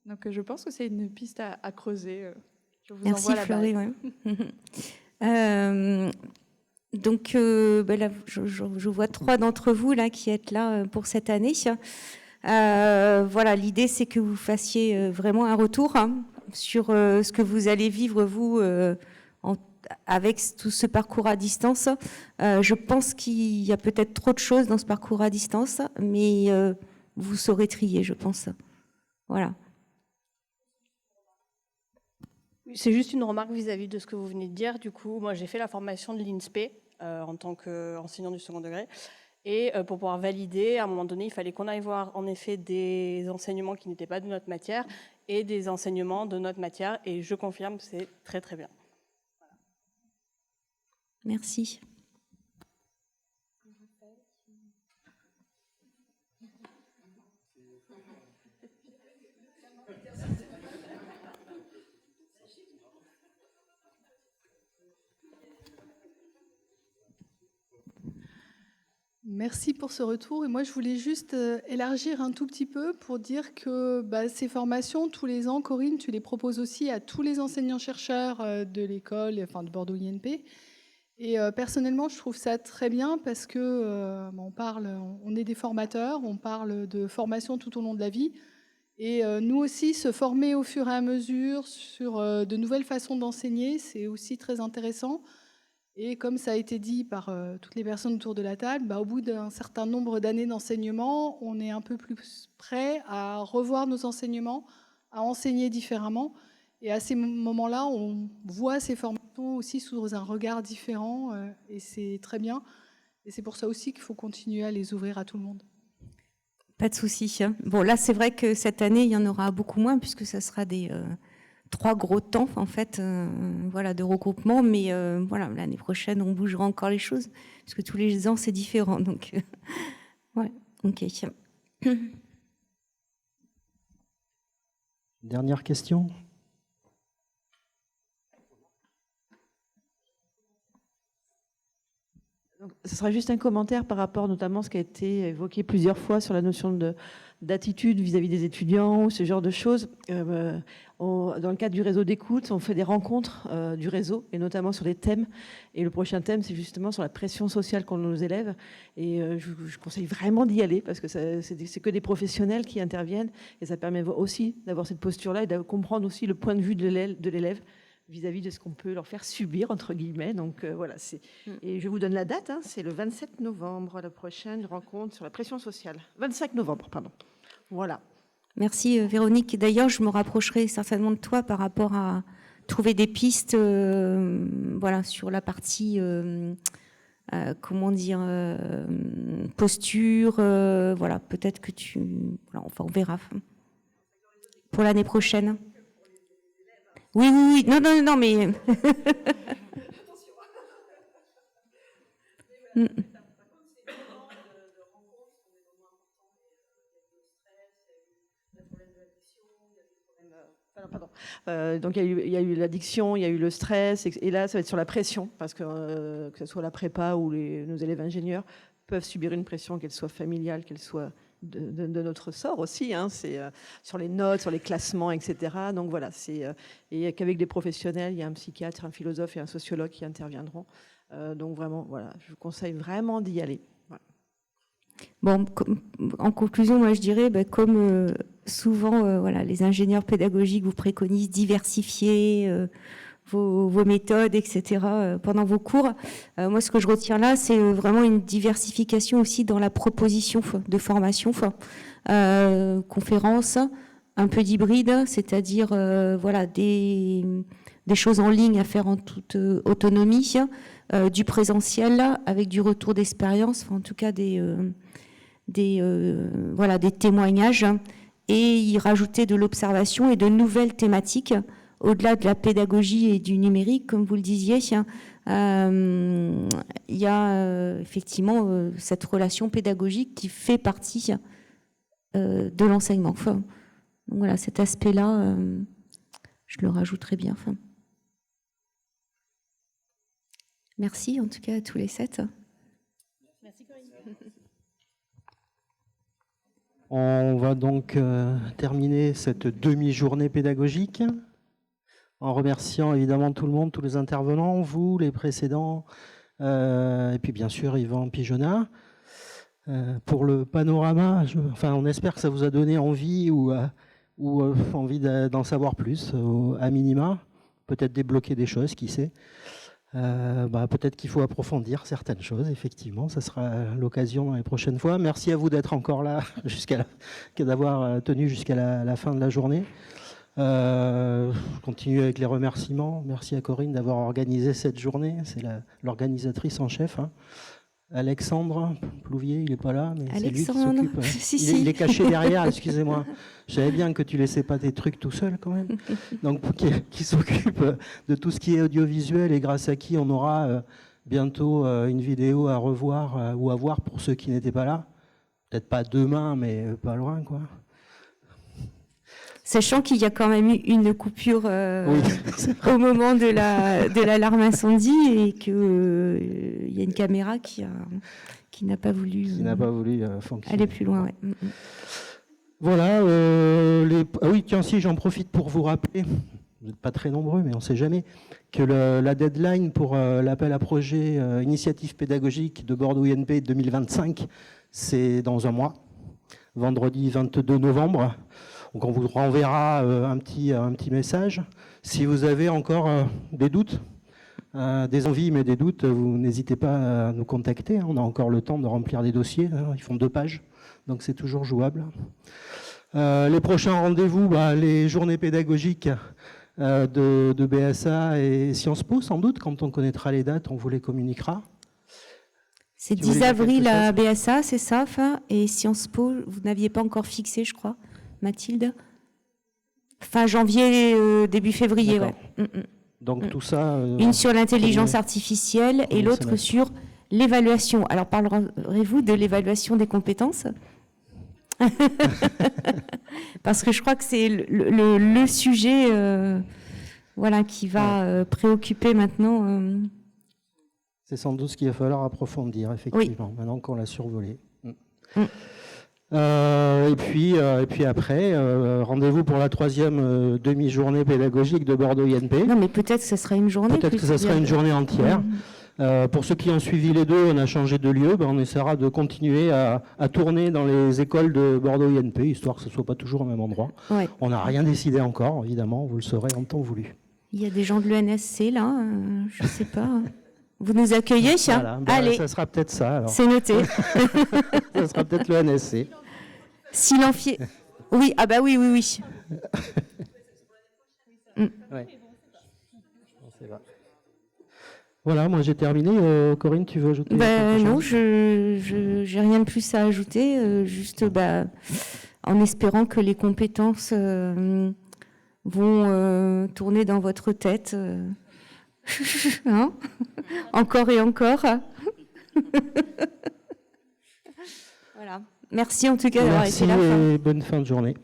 [SPEAKER 10] Donc je pense que c'est une piste à creuser. Je vous
[SPEAKER 1] Merci
[SPEAKER 10] envoie
[SPEAKER 1] Florie. Donc là, je vois 3 d'entre vous là qui êtes là pour cette année. Voilà, l'idée c'est que vous fassiez vraiment un retour sur ce que vous allez vivre vous avec tout ce parcours à distance. Je pense qu'il y a peut-être trop de choses dans ce parcours à distance, mais vous saurez trier, je pense. Voilà.
[SPEAKER 11] C'est juste une remarque vis-à-vis de ce que vous venez de dire. Du coup, moi, j'ai fait la formation de l'INSPE en tant qu'enseignant du second degré. Et pour pouvoir valider, à un moment donné, il fallait qu'on aille voir en effet des enseignements qui n'étaient pas de notre matière et des enseignements de notre matière. Et je confirme, c'est très très bien. Voilà.
[SPEAKER 1] Merci.
[SPEAKER 9] Merci pour ce retour. Et moi, je voulais juste élargir un tout petit peu pour dire que ces formations, tous les ans, Corinne, tu les proposes aussi à tous les enseignants-chercheurs de l'école, enfin de Bordeaux INP. Et personnellement, je trouve ça très bien parce que on est des formateurs, on parle de formation tout au long de la vie. Et nous aussi, se former au fur et à mesure sur de nouvelles façons d'enseigner, c'est aussi très intéressant. Et comme ça a été dit par toutes les personnes autour de la table, au bout d'un certain nombre d'années d'enseignement, on est un peu plus prêt à revoir nos enseignements, à enseigner différemment. Et à ces moments-là, on voit ces formations aussi sous un regard différent, et c'est très bien. Et c'est pour ça aussi qu'il faut continuer à les ouvrir à tout le monde.
[SPEAKER 1] Pas de souci. Bon, là, c'est vrai que cette année, il y en aura beaucoup moins, puisque ça sera des 3 gros temps, en fait, de regroupement. Mais voilà, l'année prochaine, on bougera encore les choses, parce que tous les ans, c'est différent. Donc, ouais, ok.
[SPEAKER 12] Dernière question.
[SPEAKER 13] Donc, ce sera juste un commentaire par rapport notamment à ce qui a été évoqué plusieurs fois sur la notion d'attitude vis-à-vis des étudiants ou ce genre de choses. Dans le cadre du réseau d'écoute, on fait des rencontres du réseau et notamment sur des thèmes. Et le prochain thème, c'est justement sur la pression sociale qu'ont nos élèves. Et je conseille vraiment d'y aller parce que c'est que des professionnels qui interviennent et ça permet aussi d'avoir cette posture-là et de comprendre aussi le point de vue de l'élève vis-à-vis de ce qu'on peut leur faire subir, entre guillemets. Donc voilà, et je vous donne la date, c'est le 27 novembre, la prochaine rencontre sur la pression sociale. 25 novembre, pardon. Voilà.
[SPEAKER 1] Merci Véronique. D'ailleurs, je me rapprocherai certainement de toi par rapport à trouver des pistes sur la partie, posture. Peut-être que on verra. Pour l'année prochaine. Oui. Non, mais...
[SPEAKER 13] Donc il y a eu l'addiction, il y a eu le stress, et là ça va être sur la pression, parce que ce soit la prépa ou nos élèves ingénieurs peuvent subir une pression, qu'elle soit familiale, qu'elle soit de notre sort aussi, c'est sur les notes, sur les classements, etc. Donc voilà, et qu'avec des professionnels, il y a un psychiatre, un philosophe et un sociologue qui interviendront. Donc vraiment, voilà, je vous conseille vraiment d'y aller. Voilà.
[SPEAKER 1] Bon, en conclusion, moi je dirais, comme souvent, les ingénieurs pédagogiques vous préconisent diversifier vos méthodes, etc. pendant vos cours. Moi, ce que je retiens là, c'est vraiment une diversification aussi dans la proposition de formation, conférences, un peu d'hybride, c'est-à-dire des choses en ligne à faire en toute autonomie, du présentiel avec du retour d'expérience, en tout cas des témoignages, et y rajouter de l'observation et de nouvelles thématiques au-delà de la pédagogie et du numérique, comme vous le disiez. Il y a effectivement cette relation pédagogique qui fait partie de l'enseignement. Donc voilà, cet aspect-là, je le rajouterai bien. Merci en tout cas à tous les 7.
[SPEAKER 13] Merci Corinne.
[SPEAKER 12] On va donc terminer cette demi-journée pédagogique en remerciant évidemment tout le monde, tous les intervenants, vous, les précédents, et puis bien sûr Yvan Pigeonnat. Pour le panorama, on espère que ça vous a donné envie ou envie d'en savoir plus, à minima, peut-être débloquer des choses, qui sait. Peut-être qu'il faut approfondir certaines choses, effectivement, ça sera l'occasion dans les prochaines fois. Merci à vous d'être encore là, d'avoir tenu jusqu'à la fin de la journée. Je continue avec les remerciements. Merci à Corinne d'avoir organisé cette journée. C'est l'organisatrice en chef. Hein. Alexandre Plouvier, il n'est pas là, mais c'est lui qui s'occupe. Hein. Il est caché derrière, excusez-moi. Je savais bien que tu laissais pas tes trucs tout seul quand même. Donc, qui s'occupe de tout ce qui est audiovisuel et grâce à qui on aura bientôt une vidéo à revoir ou à voir pour ceux qui n'étaient pas là. Peut-être pas demain, mais pas loin, quoi.
[SPEAKER 1] Sachant qu'il y a quand même eu une coupure au moment de l'alarme incendie et qu'il y a une caméra qui n'a pas voulu,
[SPEAKER 12] fonctionner.
[SPEAKER 1] Aller plus loin. Ouais.
[SPEAKER 12] Voilà. Ah oui, tiens, si, j'en profite pour vous rappeler, vous n'êtes pas très nombreux, mais on ne sait jamais, que la deadline pour l'appel à projet initiative pédagogique de Bordeaux INP 2025, c'est dans un mois, vendredi 22 novembre. Donc on vous renverra un petit message. Si vous avez encore des doutes, des envies, mais des doutes, vous n'hésitez pas à nous contacter. On a encore le temps de remplir des dossiers. Ils font 2 pages, donc c'est toujours jouable. Les prochains rendez-vous, les journées pédagogiques de BSA et Sciences Po, sans doute. Quand on connaîtra les dates, on vous les communiquera.
[SPEAKER 1] C'est 10 avril à BSA, c'est ça, et Sciences Po, vous n'aviez pas encore fixé, je crois, Mathilde. Fin janvier, début février, ouais.
[SPEAKER 12] Donc tout ça...
[SPEAKER 1] Une sur l'intelligence artificielle et l'autre sur l'évaluation. Alors parlerez-vous de l'évaluation des compétences? Parce que je crois que c'est le sujet qui va préoccuper maintenant...
[SPEAKER 12] C'est sans doute ce qu'il va falloir approfondir, effectivement, maintenant qu'on l'a survolé. Et puis après, rendez-vous pour la 3e demi-journée pédagogique de Bordeaux INP.
[SPEAKER 1] Non, mais peut-être que ce sera une journée.
[SPEAKER 12] Peut-être que ce sera une journée entière. Pour ceux qui ont suivi les deux, on a changé de lieu. On essaiera de continuer à tourner dans les écoles de Bordeaux INP, histoire que ce ne soit pas toujours au même endroit.
[SPEAKER 1] Ouais.
[SPEAKER 12] On n'a rien décidé encore, évidemment, vous le saurez en temps voulu.
[SPEAKER 1] Il y a des gens de l'ENSC, là, je ne sais pas... Vous nous accueillez,
[SPEAKER 12] voilà,
[SPEAKER 1] allez.
[SPEAKER 12] Ça sera peut-être ça. Alors.
[SPEAKER 1] C'est noté.
[SPEAKER 12] Ça sera peut-être le NSC.
[SPEAKER 1] Silencieux. Oui, ah bah oui.
[SPEAKER 12] Ouais. Voilà, moi j'ai terminé. Corinne, tu veux ajouter quelque chose?
[SPEAKER 1] Non, j'ai rien de plus à ajouter. Juste en espérant que les compétences vont tourner dans votre tête. Hein, encore et encore. Voilà. Merci en tout cas d'avoir été là.
[SPEAKER 12] Merci et bonne fin de journée.